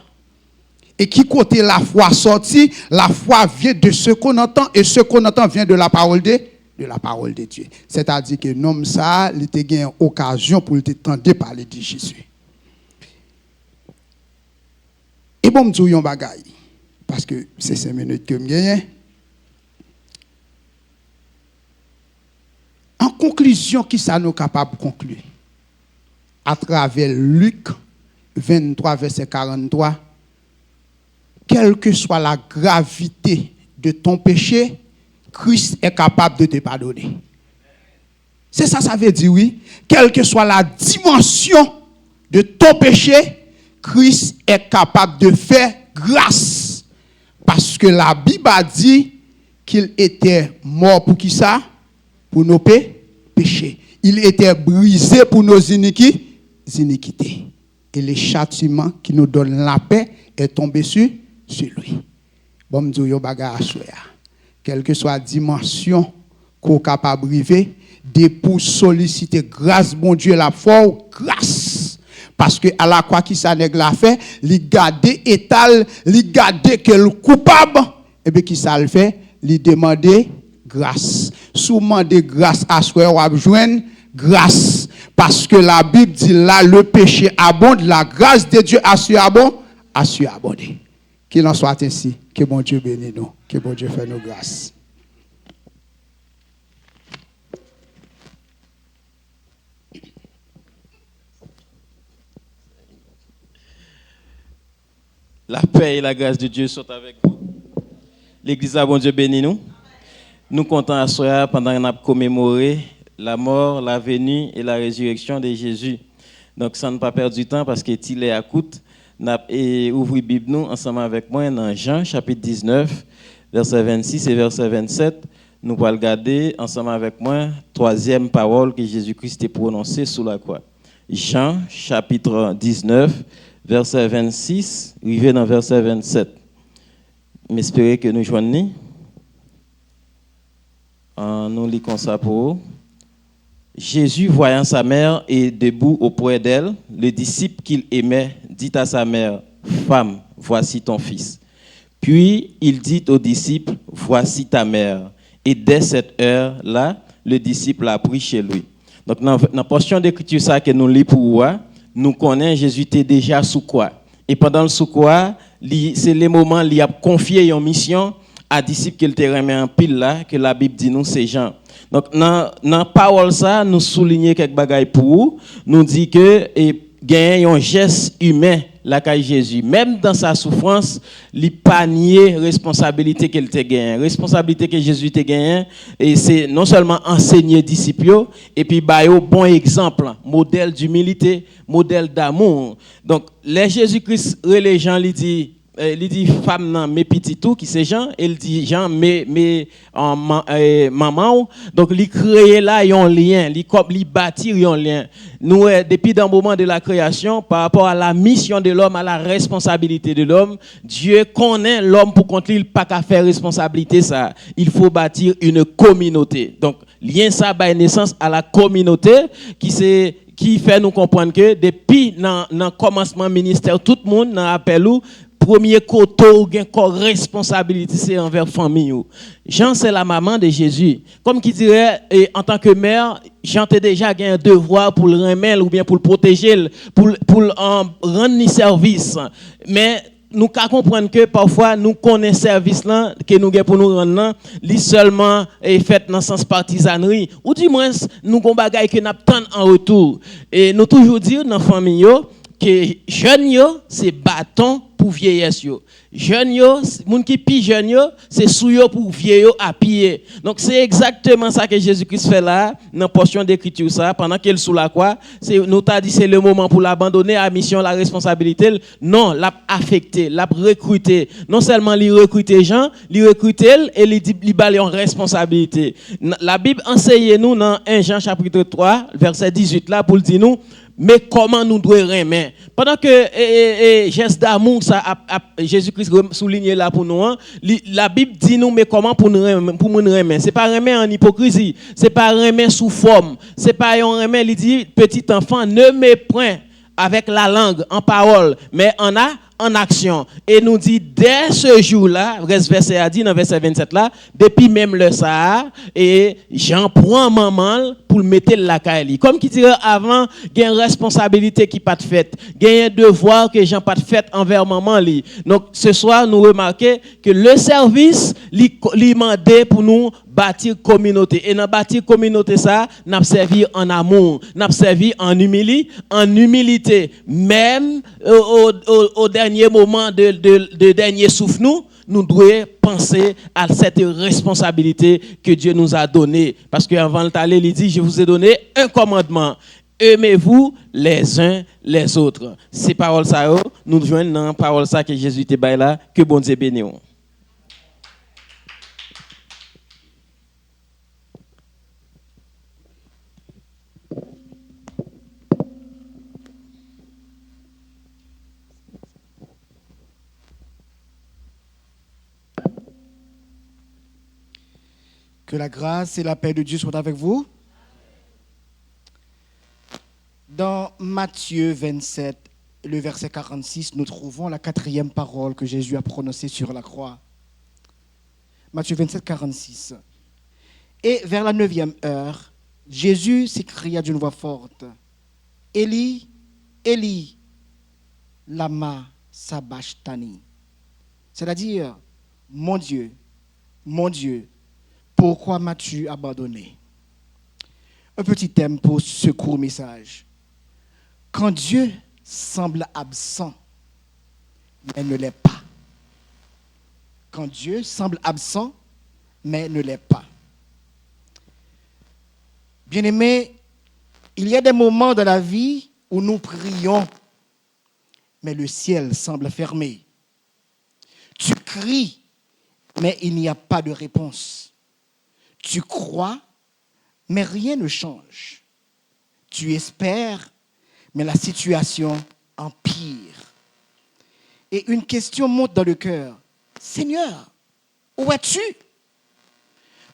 Speaker 7: Et qui côté la foi sortie, la foi vient de ce qu'on entend et ce qu'on entend vient de la parole de Dieu. C'est-à-dire que l'homme ça, il a gagné occasion pour t'entendre parler de Jésus. Et bon, je dis bagaille parce que c'est 5 minutes que je gagne. En conclusion, qui ça nous capable de conclure? À travers Luc 23, verset 43, quelle que soit la gravité de ton péché, Christ est capable de te pardonner. C'est ça, ça veut dire oui. Quelle que soit la dimension de ton péché, Christ est capable de faire grâce. Parce que la Bible a dit qu'il était mort pour qui ça? Pour nos péchés. Il était brisé pour nos iniquités. Et le châtiment qui nous donne la paix est tombé sur lui. Bon, me dis yo bagarre à soya. Quelle que soit la dimension qu'on est capable de briver, pour solliciter grâce, bon Dieu, la foi, grâce. Parce que à la quoi qui ça nèg la fait, li garder étal, li garder que le coupable, et bien qui ça le fait, li demander grâce. Souvent de grâce à soi ou à joindre grâce. Parce que la Bible dit là, le péché abonde, la grâce de Dieu a su abonder. Qu'il en soit ainsi. Que bon Dieu bénisse nous. Que bon Dieu fasse nos grâces.
Speaker 8: La paix et la grâce de Dieu sont avec vous. L'Église a bon Dieu béni nous. Nous comptons à soi pendant qu'on a commémoré la mort, la venue et la résurrection de Jésus. Donc, ça ne pas perdre du temps parce qu'il est à coûte. Et ouvrez Bible nous ensemble avec moi dans Jean chapitre 19, verset 26 et verset 27. Nous allons regarder ensemble avec moi troisième parole que Jésus-Christ a prononcée sous la croix. Jean chapitre 19, verset 26, arrivé dans verset 27. J'espère que nous joignons. Nous lisons ça pour vous. Jésus, voyant sa mère et debout auprès d'elle, le disciple qu'il aimait dit à sa mère, « Femme, voici ton fils. » Puis il dit au disciple, « Voici ta mère. » Et dès cette heure-là, le disciple l'a pris chez lui. Donc, dans la portion d'écriture ça que nous lisons pour vous, nous connaissons Jésus était déjà sous quoi. Et pendant le sous quoi, c'est le moment où il a confié une mission à disciple qu'il te remet en pile là, que la Bible dit nous, c'est Jean. Donc, dans la parole ça, nous soulignons quelques bagailles pour vous. Nous dit que il y a un geste humain là qu'à Jésus. Même dans sa souffrance, il n'a pas nié la responsabilité qu'il a gagnée. La responsabilité que Jésus a gagnée, et c'est non seulement enseigner disciples, et puis un bon exemple, modèle d'humilité, modèle d'amour. Donc, les Jésus-Christ, les gens, il dit femme nan mes petits tout qui c'est Jean, il dit Jean mes maman. Donc il crée là un lien, il bâtit un lien. Nous depuis dans le moment de la création par rapport à la mission de l'homme, à la responsabilité de l'homme, Dieu connaît l'homme pour contre lui pas qu'à faire responsabilité ça. Il faut bâtir une communauté. Donc lien ça ba naissance à la communauté qui fait nous comprendre que depuis dans commencement ministère tout le monde dans appel ou premier côté responsabilité c'est envers famille. Jean c'est la maman de Jésus. Comme qui dirait en tant que mère, Jean a déjà un devoir pour le remettre ou bien pour le protéger, pour rendre service. Mais nous comprenons que parfois nous connaissons service là que nous avons pour nous rendre li seulement fait dans sens partisanerie ou du moins nous gon bagaille que n'a en retour. Et nous toujours dire dans famille que jeunes yo c'est bâton pour vieillesse yo. Jeunes yo, moun qui pi jeunes yo, c'est sou yo pour vieux yo à pied. Donc c'est exactement ça que Jésus-Christ fait là dans portion d'écriture ça pendant qu'il sous la croix, c'est nous t'a dit c'est le moment pour l'abandonner à mission la responsabilité. Non, l'a affecté, l'a recruté. Non seulement li recruter gens, li recruter et li dit li balé en responsabilité. La Bible enseigne nous dans 1 Jean chapitre 3 verset 18 là pour dire nous mais comment nous devons aimer? Pendant que geste d'amour, ça Jésus-Christ souligne là pour nous, la Bible dit nous mais comment pour nous aimer? C'est pas aimer en hypocrisie, c'est pas aimer sous forme, c'est pas un aimer, il dit petit enfant ne méprends avec la langue en parole, mais en action. Et nous dit, dès ce jour-là, verset a dit dans verset 27 là, depuis même le ça, et j'en prends maman pour le mettre la caille. Comme qui dirait avant, il y a une responsabilité qui pas de fait, il y a un devoir que j'en pas de fait envers maman li. Donc ce soir, nous remarquons que le service li mandé pour nous bâtir communauté. Et dans bâtir communauté ça, n'a servi en amour, n'a servi en humilité, même au dernier moment de dernier souffle nous devons penser à cette responsabilité que Dieu nous a donnée. Parce qu'avant le taler, il dit, je vous ai donné un commandement. Aimez-vous les uns les autres. Ces paroles ça, nous joignons dans paroles ça que Jésus te baille là, que bon Dieu bénisse.
Speaker 9: Que la grâce et la paix de Dieu soient avec vous. Dans Matthieu 27, le verset 46, nous trouvons la 4e parole que Jésus a prononcée sur la croix. Matthieu 27, 46. Et vers la 9e heure, Jésus s'écria d'une voix forte, « Élie, Élie, lama sabachthani » c'est-à-dire, « Mon Dieu, pourquoi m'as-tu abandonné ?» Un petit thème pour ce court message. Quand Dieu semble absent, mais ne l'est pas. Quand Dieu semble absent, mais ne l'est pas. Bien-aimés, il y a des moments dans la vie où nous prions, mais le ciel semble fermé. Tu cries, mais il n'y a pas de réponse. Tu crois, mais rien ne change. Tu espères, mais la situation empire. Et une question monte dans le cœur. Seigneur, où es-tu?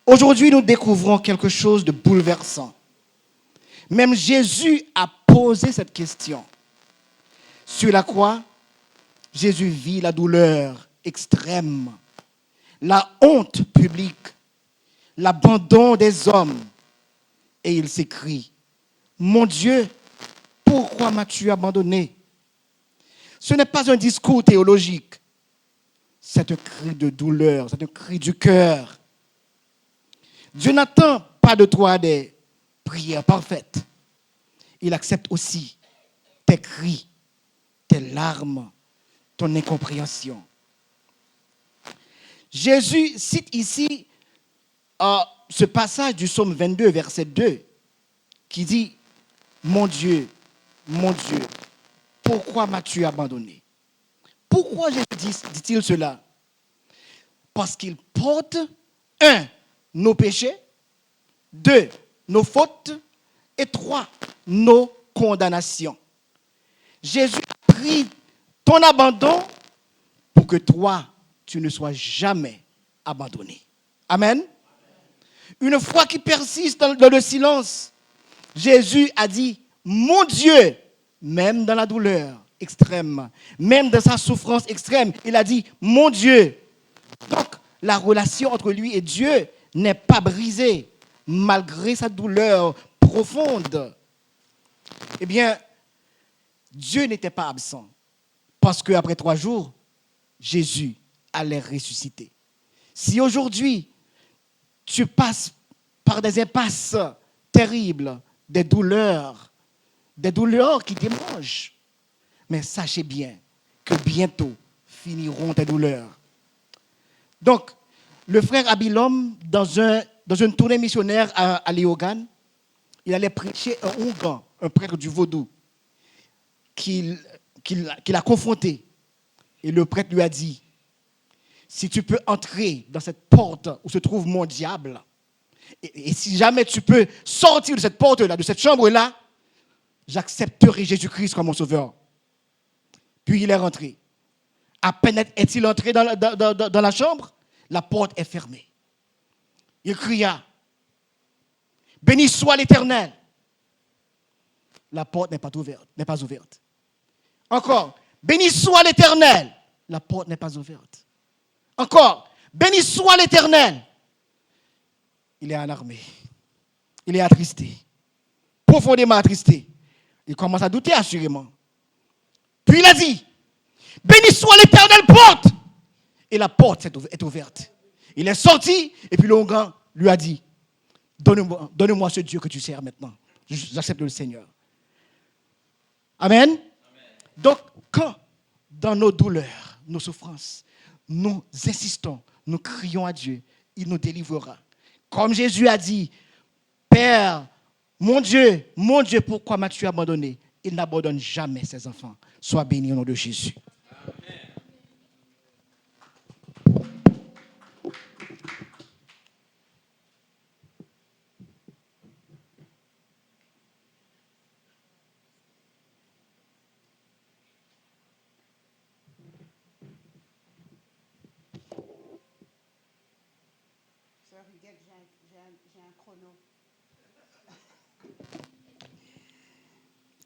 Speaker 9: Aujourd'hui, nous découvrons quelque chose de bouleversant. Même Jésus a posé cette question. Sur la croix, Jésus vit la douleur extrême, la honte publique, l'abandon des hommes. Et il s'écrie, « Mon Dieu, pourquoi m'as-tu abandonné ?» Ce n'est pas un discours théologique. C'est un cri de douleur, c'est un cri du cœur. Dieu n'attend pas de toi des prières parfaites. Il accepte aussi tes cris, tes larmes, ton incompréhension. Jésus cite ici ce passage du psaume 22, verset 2, qui dit « Mon Dieu, pourquoi m'as-tu abandonné ?» Pourquoi Jésus dit-il cela? Parce qu'il porte, 1, nos péchés, 2, nos fautes, et 3, nos condamnations. Jésus a pris ton abandon pour que toi, tu ne sois jamais abandonné. Amen. Une foi qui persiste dans le silence, Jésus a dit, mon Dieu, même dans la douleur extrême, même dans sa souffrance extrême, il a dit, mon Dieu. Donc, la relation entre lui et Dieu n'est pas brisée, malgré sa douleur profonde. Eh bien, Dieu n'était pas absent, parce qu'après 3 jours, Jésus allait ressusciter. Si aujourd'hui, tu passes par des impasses terribles, des douleurs qui te mangent, mais sachez bien que bientôt finiront tes douleurs. Donc, le frère Abilom, dans une tournée missionnaire à Léogane, il allait prêcher un Ougan, un prêtre du Vaudou, qu'il a confronté. Et le prêtre lui a dit, si tu peux entrer dans cette porte où se trouve mon diable, et si jamais tu peux sortir de cette porte-là, de cette chambre-là, j'accepterai Jésus-Christ comme mon sauveur. Puis il est rentré. À peine est-il entré dans la chambre, la porte est fermée. Il cria, béni soit l'Éternel. La porte n'est pas ouverte. Encore, béni soit l'Éternel. La porte n'est pas ouverte. Encore, béni soit l'Éternel. Il est alarmé. Il est attristé. Profondément attristé. Il commence à douter assurément. Puis il a dit, béni soit l'Éternel, porte. Et la porte est ouverte. Il est sorti et puis le grand lui a dit, donne-moi ce Dieu que tu sers maintenant. J'accepte le Seigneur. Amen. Donc, quand dans nos douleurs, nos souffrances, nous insistons, nous crions à Dieu, il nous délivrera. Comme Jésus a dit, Père, mon Dieu, pourquoi m'as-tu abandonné? Il n'abandonne jamais ses enfants. Sois béni au nom de Jésus. Amen.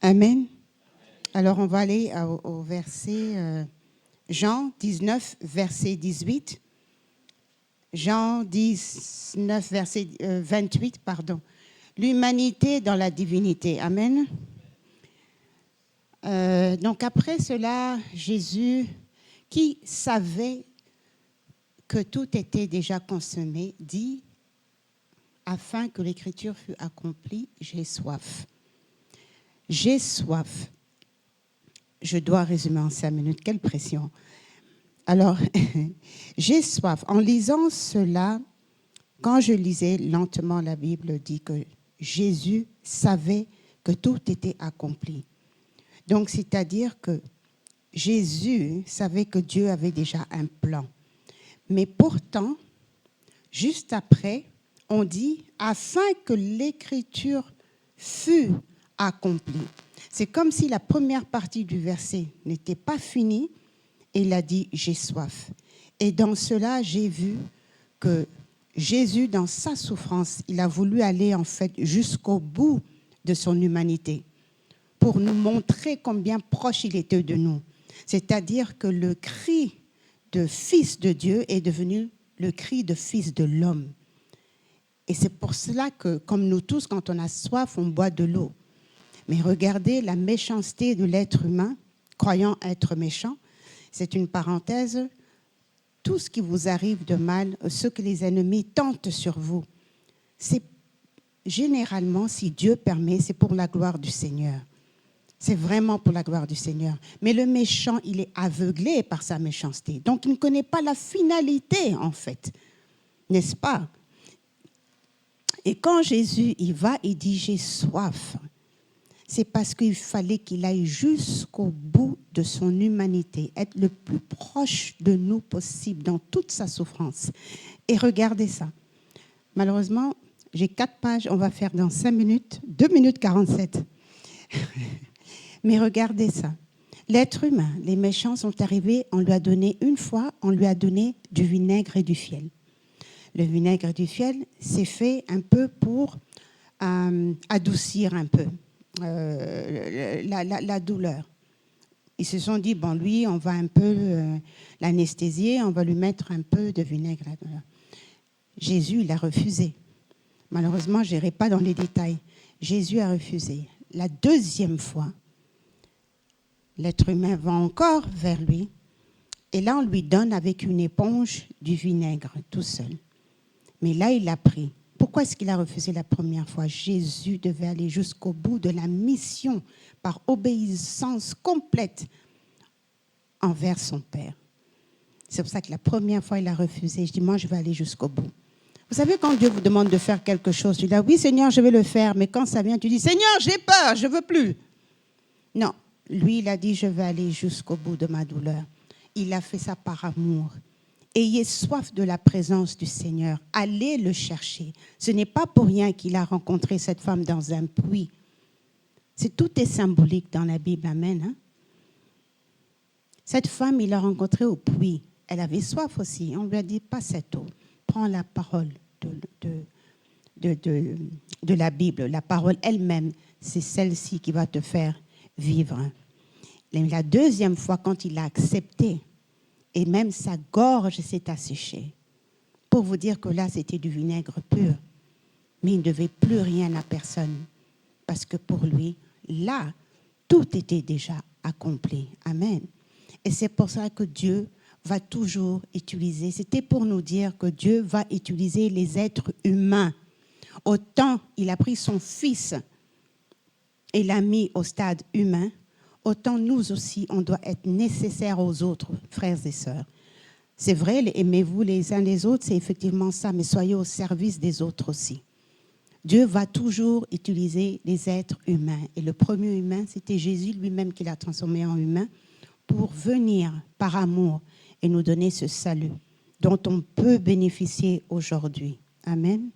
Speaker 10: Amen. Alors on va aller au verset Jean 19, verset 18. Jean 19, verset 28, pardon. L'humanité dans la divinité. Amen. Donc après cela, Jésus, qui savait que tout était déjà consommé, dit, afin que l'écriture fût accomplie, j'ai soif. J'ai soif. Je dois résumer en 5 minutes. Quelle pression. Alors, j'ai soif. En lisant cela, quand je lisais lentement la Bible, dit que Jésus savait que tout était accompli. Donc, c'est-à-dire que Jésus savait que Dieu avait déjà un plan. Mais pourtant, juste après, on dit « afin que l'écriture fût accomplie ». C'est comme si la première partie du verset n'était pas finie et il a dit « j'ai soif ». Et dans cela, j'ai vu que Jésus, dans sa souffrance, il a voulu aller en fait jusqu'au bout de son humanité pour nous montrer combien proche il était de nous. C'est-à-dire que le cri de fils de Dieu est devenu le cri de fils de l'homme. Et c'est pour cela que, comme nous tous, quand on a soif, on boit de l'eau. Mais regardez la méchanceté de l'être humain, croyant être méchant. C'est une parenthèse. Tout ce qui vous arrive de mal, ce que les ennemis tentent sur vous, c'est généralement, si Dieu permet, c'est pour la gloire du Seigneur. C'est vraiment pour la gloire du Seigneur. Mais le méchant, il est aveuglé par sa méchanceté. Donc, il ne connaît pas la finalité, en fait. N'est-ce pas? Et quand Jésus y va, il dit « j'ai soif », c'est parce qu'il fallait qu'il aille jusqu'au bout de son humanité, être le plus proche de nous possible dans toute sa souffrance. Et regardez ça. Malheureusement, j'ai 4 pages, on va faire dans 5 minutes, 2 minutes 47. Mais regardez ça. L'être humain, les méchants sont arrivés, on lui a donné une fois, on lui a donné du vinaigre et du fiel. Le vinaigre et du fiel, c'est fait un peu pour adoucir un peu la douleur. Ils se sont dit, bon, lui, on va un peu l'anesthésier, on va lui mettre un peu de vinaigre. Jésus, il a refusé. Malheureusement, je n'irai pas dans les détails. Jésus a refusé. La deuxième fois, l'être humain va encore vers lui. Et là, on lui donne avec une éponge du vinaigre, tout seul. Mais là, il a pris. Pourquoi Pourquoi est-ce qu'il a refusé la première fois? Jésus devait aller jusqu'au bout de la mission par obéissance complète envers son Père. C'est pour ça que la première fois, il a refusé. Je dis, moi, je vais aller jusqu'au bout. Vous savez, quand Dieu vous demande de faire quelque chose, tu dis, oui, Seigneur, je vais le faire. Mais quand ça vient, tu dis, Seigneur, j'ai peur, je ne veux plus. Non, lui, il a dit, je vais aller jusqu'au bout de ma douleur. Il a fait ça par amour. Ayez soif de la présence du Seigneur. Allez le chercher. Ce n'est pas pour rien qu'il a rencontré cette femme dans un puits. Tout est symbolique dans la Bible. Amen. Hein? Cette femme, il l'a rencontrée au puits. Elle avait soif aussi. On lui a dit, pas cette eau. Prends la parole de la Bible. La parole elle-même, c'est celle-ci qui va te faire vivre. Et la deuxième fois, quand il a accepté, et même sa gorge s'est asséchée, pour vous dire que là, c'était du vinaigre pur. Mais il ne devait plus rien à personne. Parce que pour lui, là, tout était déjà accompli. Amen. Et c'est pour ça que Dieu va toujours utiliser. C'était pour nous dire que Dieu va utiliser les êtres humains. Autant il a pris son Fils et l'a mis au stade humain, autant nous aussi, on doit être nécessaires aux autres, frères et sœurs. C'est vrai, aimez-vous les uns les autres, c'est effectivement ça, mais soyez au service des autres aussi. Dieu va toujours utiliser les êtres humains. Et le premier humain, c'était Jésus lui-même qui l'a transformé en humain pour venir par amour et nous donner ce salut dont on peut bénéficier aujourd'hui. Amen.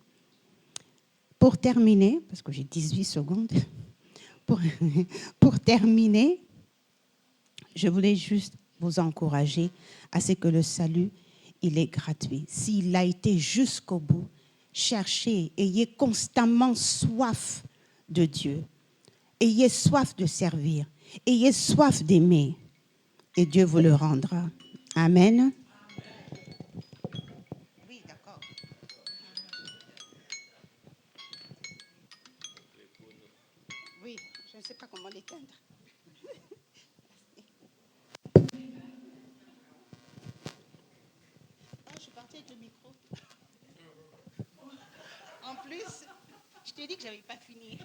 Speaker 10: Pour terminer, parce que j'ai 18 secondes, pour terminer, je voulais juste vous encourager à ce que le salut, il est gratuit. S'il a été jusqu'au bout, cherchez, ayez constamment soif de Dieu. Ayez soif de servir. Ayez soif d'aimer. Et Dieu vous le rendra. Amen. Oui, d'accord. Oui, je ne sais pas comment l'éteindre. Je suis partie avec le micro. En plus, je t'ai dit que je n'avais pas fini.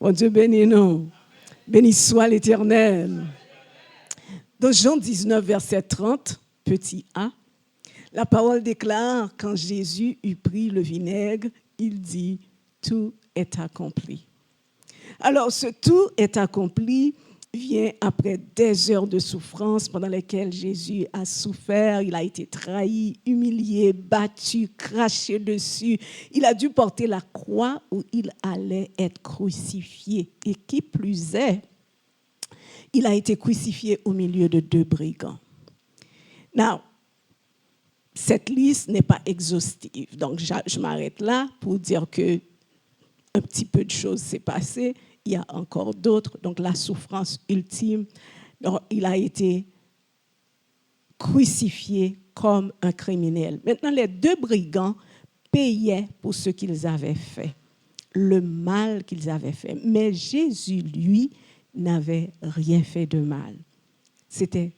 Speaker 1: Bon Dieu béni nous. Béni soit l'Éternel. Dans Jean 19, verset 30, petit a, la parole déclare, quand Jésus eut pris le vinaigre, il dit, tout est accompli. Alors, ce tout est accompli vient après des heures de souffrance pendant lesquelles Jésus a souffert, il a été trahi, humilié, battu, craché dessus. Il a dû porter la croix où il allait être crucifié. Et qui plus est, il a été crucifié au milieu de 2 brigands. Now, cette liste n'est pas exhaustive, donc je m'arrête là pour dire que un petit peu de choses s'est passé. Il y a encore d'autres. Donc, la souffrance ultime, donc, il a été crucifié comme un criminel. Maintenant, les 2 brigands payaient pour ce qu'ils avaient fait, le mal qu'ils avaient fait. Mais Jésus, lui, n'avait rien fait de mal. C'était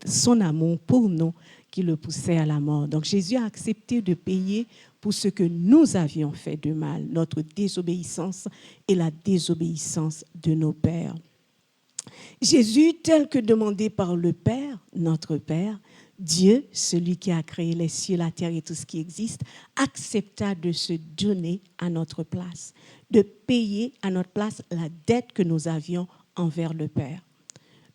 Speaker 1: son amour pour nous qui le poussait à la mort. Donc, Jésus a accepté de payer pour ce que nous avions fait de mal, notre désobéissance et la désobéissance de nos pères. Jésus, tel que demandé par le Père, notre Père, Dieu, celui qui a créé les cieux, la terre et tout ce qui existe, accepta de se donner à notre place, de payer à notre place la dette que nous avions envers le Père.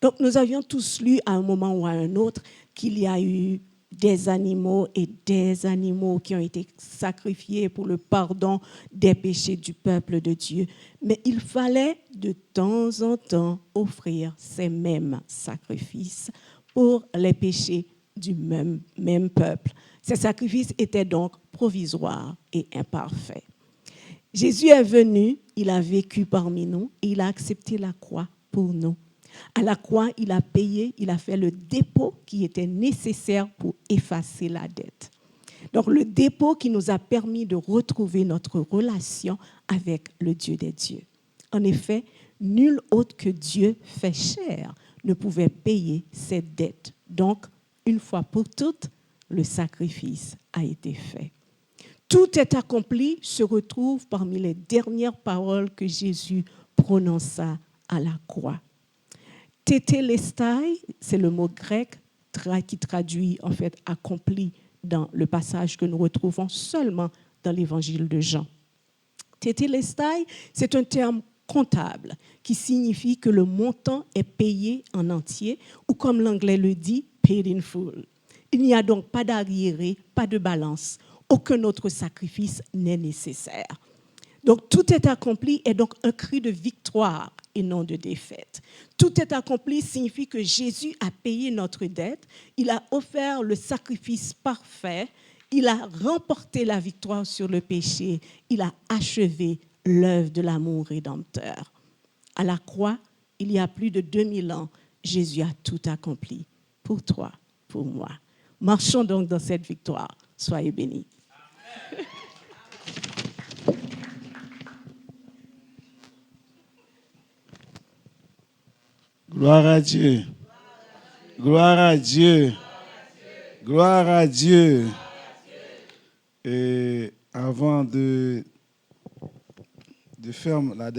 Speaker 1: Donc, nous avions tous lu à un moment ou à un autre qu'il y a eu des animaux et des animaux qui ont été sacrifiés pour le pardon des péchés du peuple de Dieu. Mais il fallait de temps en temps offrir ces mêmes sacrifices pour les péchés du même peuple. Ces sacrifices étaient donc provisoires et imparfaits. Jésus est venu, il a vécu parmi nous et il a accepté la croix pour nous. À la croix, il a payé, il a fait le dépôt qui était nécessaire pour effacer la dette. Donc, le dépôt qui nous a permis de retrouver notre relation avec le Dieu des dieux. En effet, nul autre que Dieu fait chair ne pouvait payer cette dette. Donc, une fois pour toutes, le sacrifice a été fait. Tout est accompli se retrouve parmi les dernières paroles que Jésus prononça à la croix. Tétélestai, c'est le mot grec qui traduit en fait accompli dans le passage que nous retrouvons seulement dans l'évangile de Jean. Tétélestai, c'est un terme comptable qui signifie que le montant est payé en entier ou comme l'anglais le dit, paid in full. Il n'y a donc pas d'arriéré, pas de balance. Aucun autre sacrifice n'est nécessaire. Donc tout est accompli est donc un cri de victoire et non de défaite. Tout est accompli signifie que Jésus a payé notre dette, il a offert le sacrifice parfait, il a remporté la victoire sur le péché, il a achevé l'œuvre de l'amour rédempteur. À la croix, il y a plus de 2000 ans, Jésus a tout accompli pour toi, pour moi. Marchons donc dans cette victoire. Soyez bénis.
Speaker 6: Gloire à Dieu. Gloire à Dieu. Gloire à Dieu. Et avant de faire la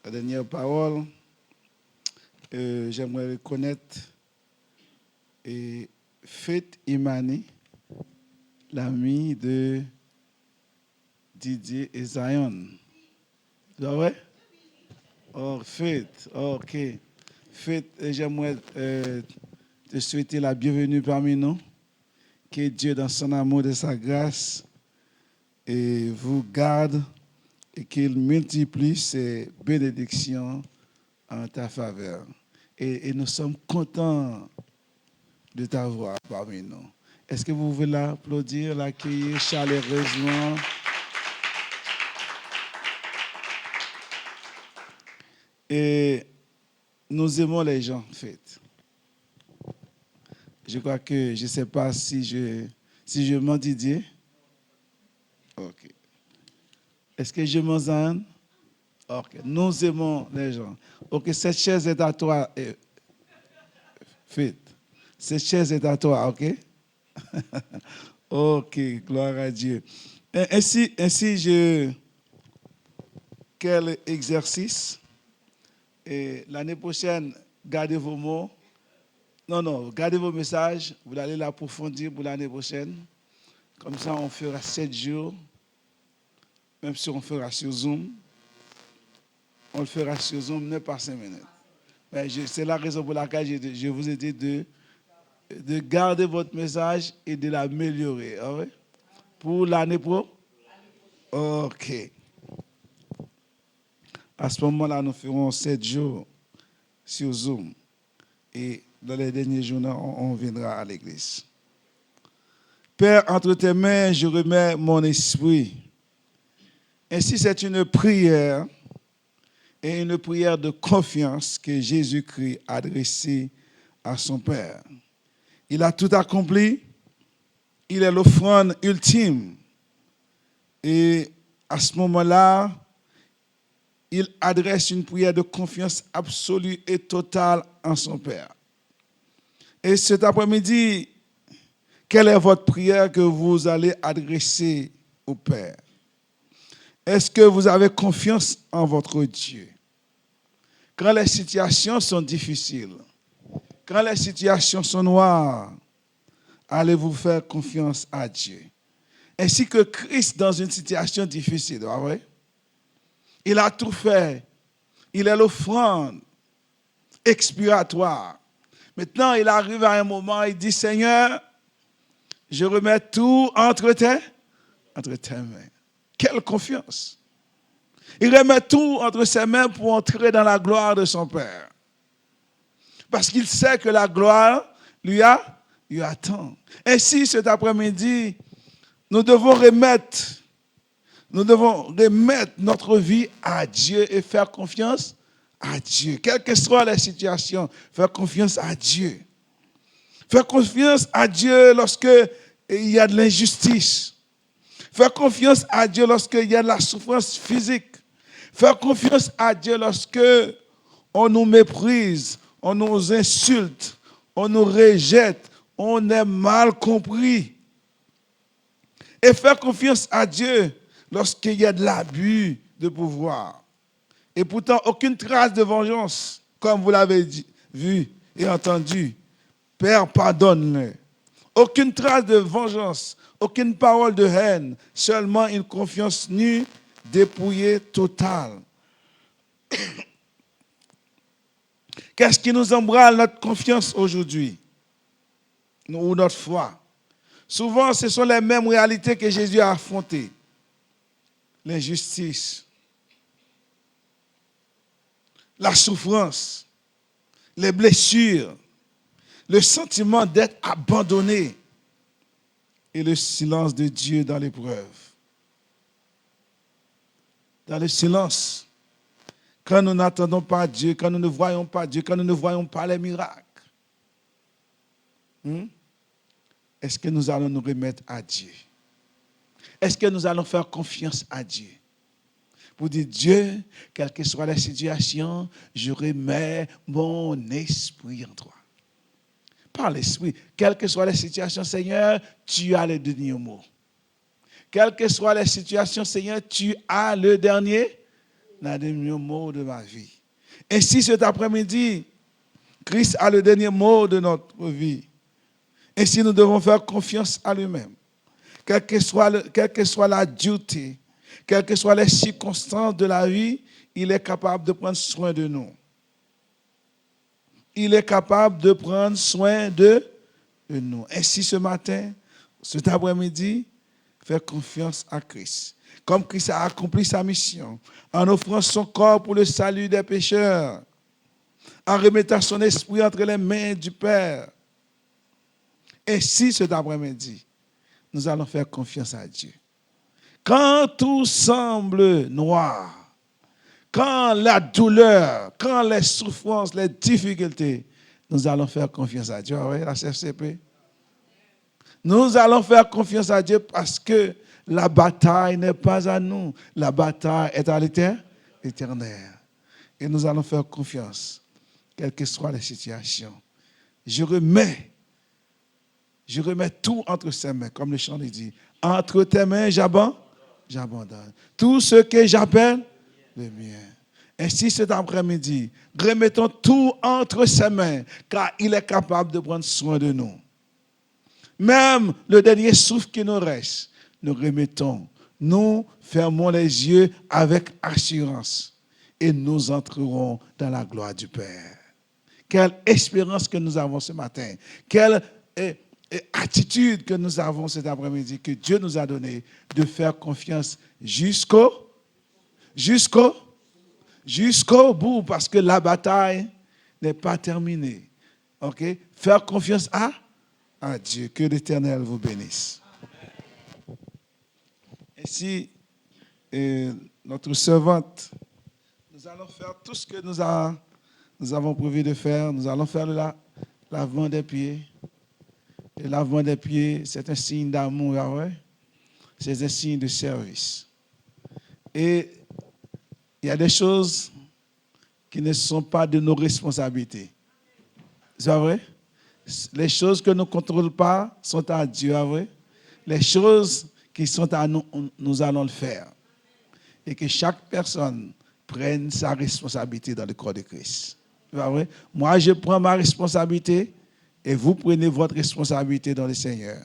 Speaker 6: dernière parole, j'aimerais reconnaître Faith Imani, l'ami de Didier et Zion. C'est vrai? Oh, Faith, ok. Faith, j'aimerais te souhaiter la bienvenue parmi nous. Que Dieu, dans son amour et sa grâce, vous garde et qu'il multiplie ses bénédictions en ta faveur. Et nous sommes contents de t'avoir parmi nous. Est-ce que vous voulez l'applaudir, l'accueillir chaleureusement? Et nous aimons les gens, en fait. Je crois que, je ne sais pas si je mens Didier. Ok. Est-ce que je mens Zan? Ok. Nous aimons les gens. Ok, cette chaise est à toi. Faith. Cette chaise est à toi, ok? Ok, gloire à Dieu. Ainsi, quel exercice? Et l'année prochaine, gardez vos mots. Non, gardez vos messages. Vous allez l'approfondir pour l'année prochaine. Comme ça, on fera 7 jours. Même si on fera sur Zoom. On le fera sur Zoom, ne pas 5 minutes. Mais c'est la raison pour laquelle je vous ai dit de garder votre message et de l'améliorer. Ah ouais? Pour l'année pro? Ok. À ce moment-là, nous ferons 7 jours sur Zoom. Et dans les derniers jours, on viendra à l'église. Père, entre tes mains, je remets mon esprit. Ainsi, c'est une prière et une prière de confiance que Jésus-Christ a adressée à son Père. Il a tout accompli. Il est l'offrande ultime. Et à ce moment-là, il adresse une prière de confiance absolue et totale en son Père. Et cet après-midi, quelle est votre prière que vous allez adresser au Père? Est-ce que vous avez confiance en votre Dieu? Quand les situations sont difficiles, quand les situations sont noires, allez-vous faire confiance à Dieu? Ainsi que Christ dans une situation difficile, ouais? Il a tout fait. Il est l'offrande expiratoire. Maintenant, il arrive à un moment, il dit, Seigneur, je remets tout entre tes mains. Quelle confiance. Il remet tout entre ses mains pour entrer dans la gloire de son Père. Parce qu'il sait que la gloire lui attend. Ainsi, cet après-midi, nous devons remettre notre vie à Dieu et faire confiance à Dieu. Quelles que soient les situations, faire confiance à Dieu. Faire confiance à Dieu lorsque il y a de l'injustice. Faire confiance à Dieu lorsqu'il y a de la souffrance physique. Faire confiance à Dieu lorsque on nous méprise, on nous insulte, on nous rejette, on est mal compris. Et faire confiance à Dieu lorsqu'il y a de l'abus de pouvoir. Et pourtant, aucune trace de vengeance, comme vous l'avez vu et entendu. Père, pardonne-le. Aucune trace de vengeance, aucune parole de haine, seulement une confiance nue, dépouillée, totale. Qu'est-ce qui nous embrase notre confiance aujourd'hui? Ou notre foi? Souvent, ce sont les mêmes réalités que Jésus a affrontées. L'injustice, la souffrance, les blessures, le sentiment d'être abandonné et le silence de Dieu dans l'épreuve. Dans le silence, quand nous n'attendons pas Dieu, quand nous ne voyons pas Dieu, quand nous ne voyons pas les miracles, est-ce que nous allons nous remettre à Dieu? Est-ce que nous allons faire confiance à Dieu? Pour dire, Dieu, quelle que soit la situation, je remets mon esprit en toi. Par l'esprit, quelle que soit la situation, Seigneur, tu as le dernier mot. Quelle que soit la situation, Seigneur, tu as le dernier mot de ma vie. Ainsi, cet après-midi, Christ a le dernier mot de notre vie. Ainsi, nous devons faire confiance à lui-même. Quelle que soit la dureté, quelles que soient les circonstances de la vie, il est capable de prendre soin de nous. Il est capable de prendre soin de nous. Ainsi, ce matin, cet après-midi, faire confiance à Christ. Comme Christ a accompli sa mission, en offrant son corps pour le salut des pécheurs, en remettant son esprit entre les mains du Père. Ainsi, cet après-midi, nous allons faire confiance à Dieu. Quand tout semble noir, quand la douleur, quand les souffrances, les difficultés, nous allons faire confiance à Dieu. Oui, la CFCP. Nous allons faire confiance à Dieu parce que la bataille n'est pas à nous. La bataille est à l'éternel. Et nous allons faire confiance, quelles que soient les situations. Je remets tout entre ses mains, comme le chant le dit. Entre tes mains, j'abandonne. Tout ce que j'appelle le mien. Ainsi, cet après-midi, remettons tout entre ses mains, car il est capable de prendre soin de nous. Même le dernier souffle qui nous reste, nous remettons. Nous fermons les yeux avec assurance et nous entrerons dans la gloire du Père. Quelle espérance que nous avons ce matin. Quelle attitude que nous avons cet après-midi, que Dieu nous a donné de faire confiance jusqu'au bout, parce que la bataille n'est pas terminée. Ok? Faire confiance à Dieu. Que l'Éternel vous bénisse. Ainsi, notre servante, nous allons faire tout ce que nous avons prévu de faire. Nous allons faire le lavement des pieds. Le lavement des pieds, c'est un signe d'amour, ouais? C'est un signe de service. Et il y a des choses qui ne sont pas de nos responsabilités. C'est vrai? Les choses que nous ne contrôlons pas sont à Dieu, vrai? Les choses qui sont à nous, nous allons le faire. Et que chaque personne prenne sa responsabilité dans le corps de Christ. C'est vrai? Moi, je prends ma responsabilité et vous prenez votre responsabilité dans le Seigneur.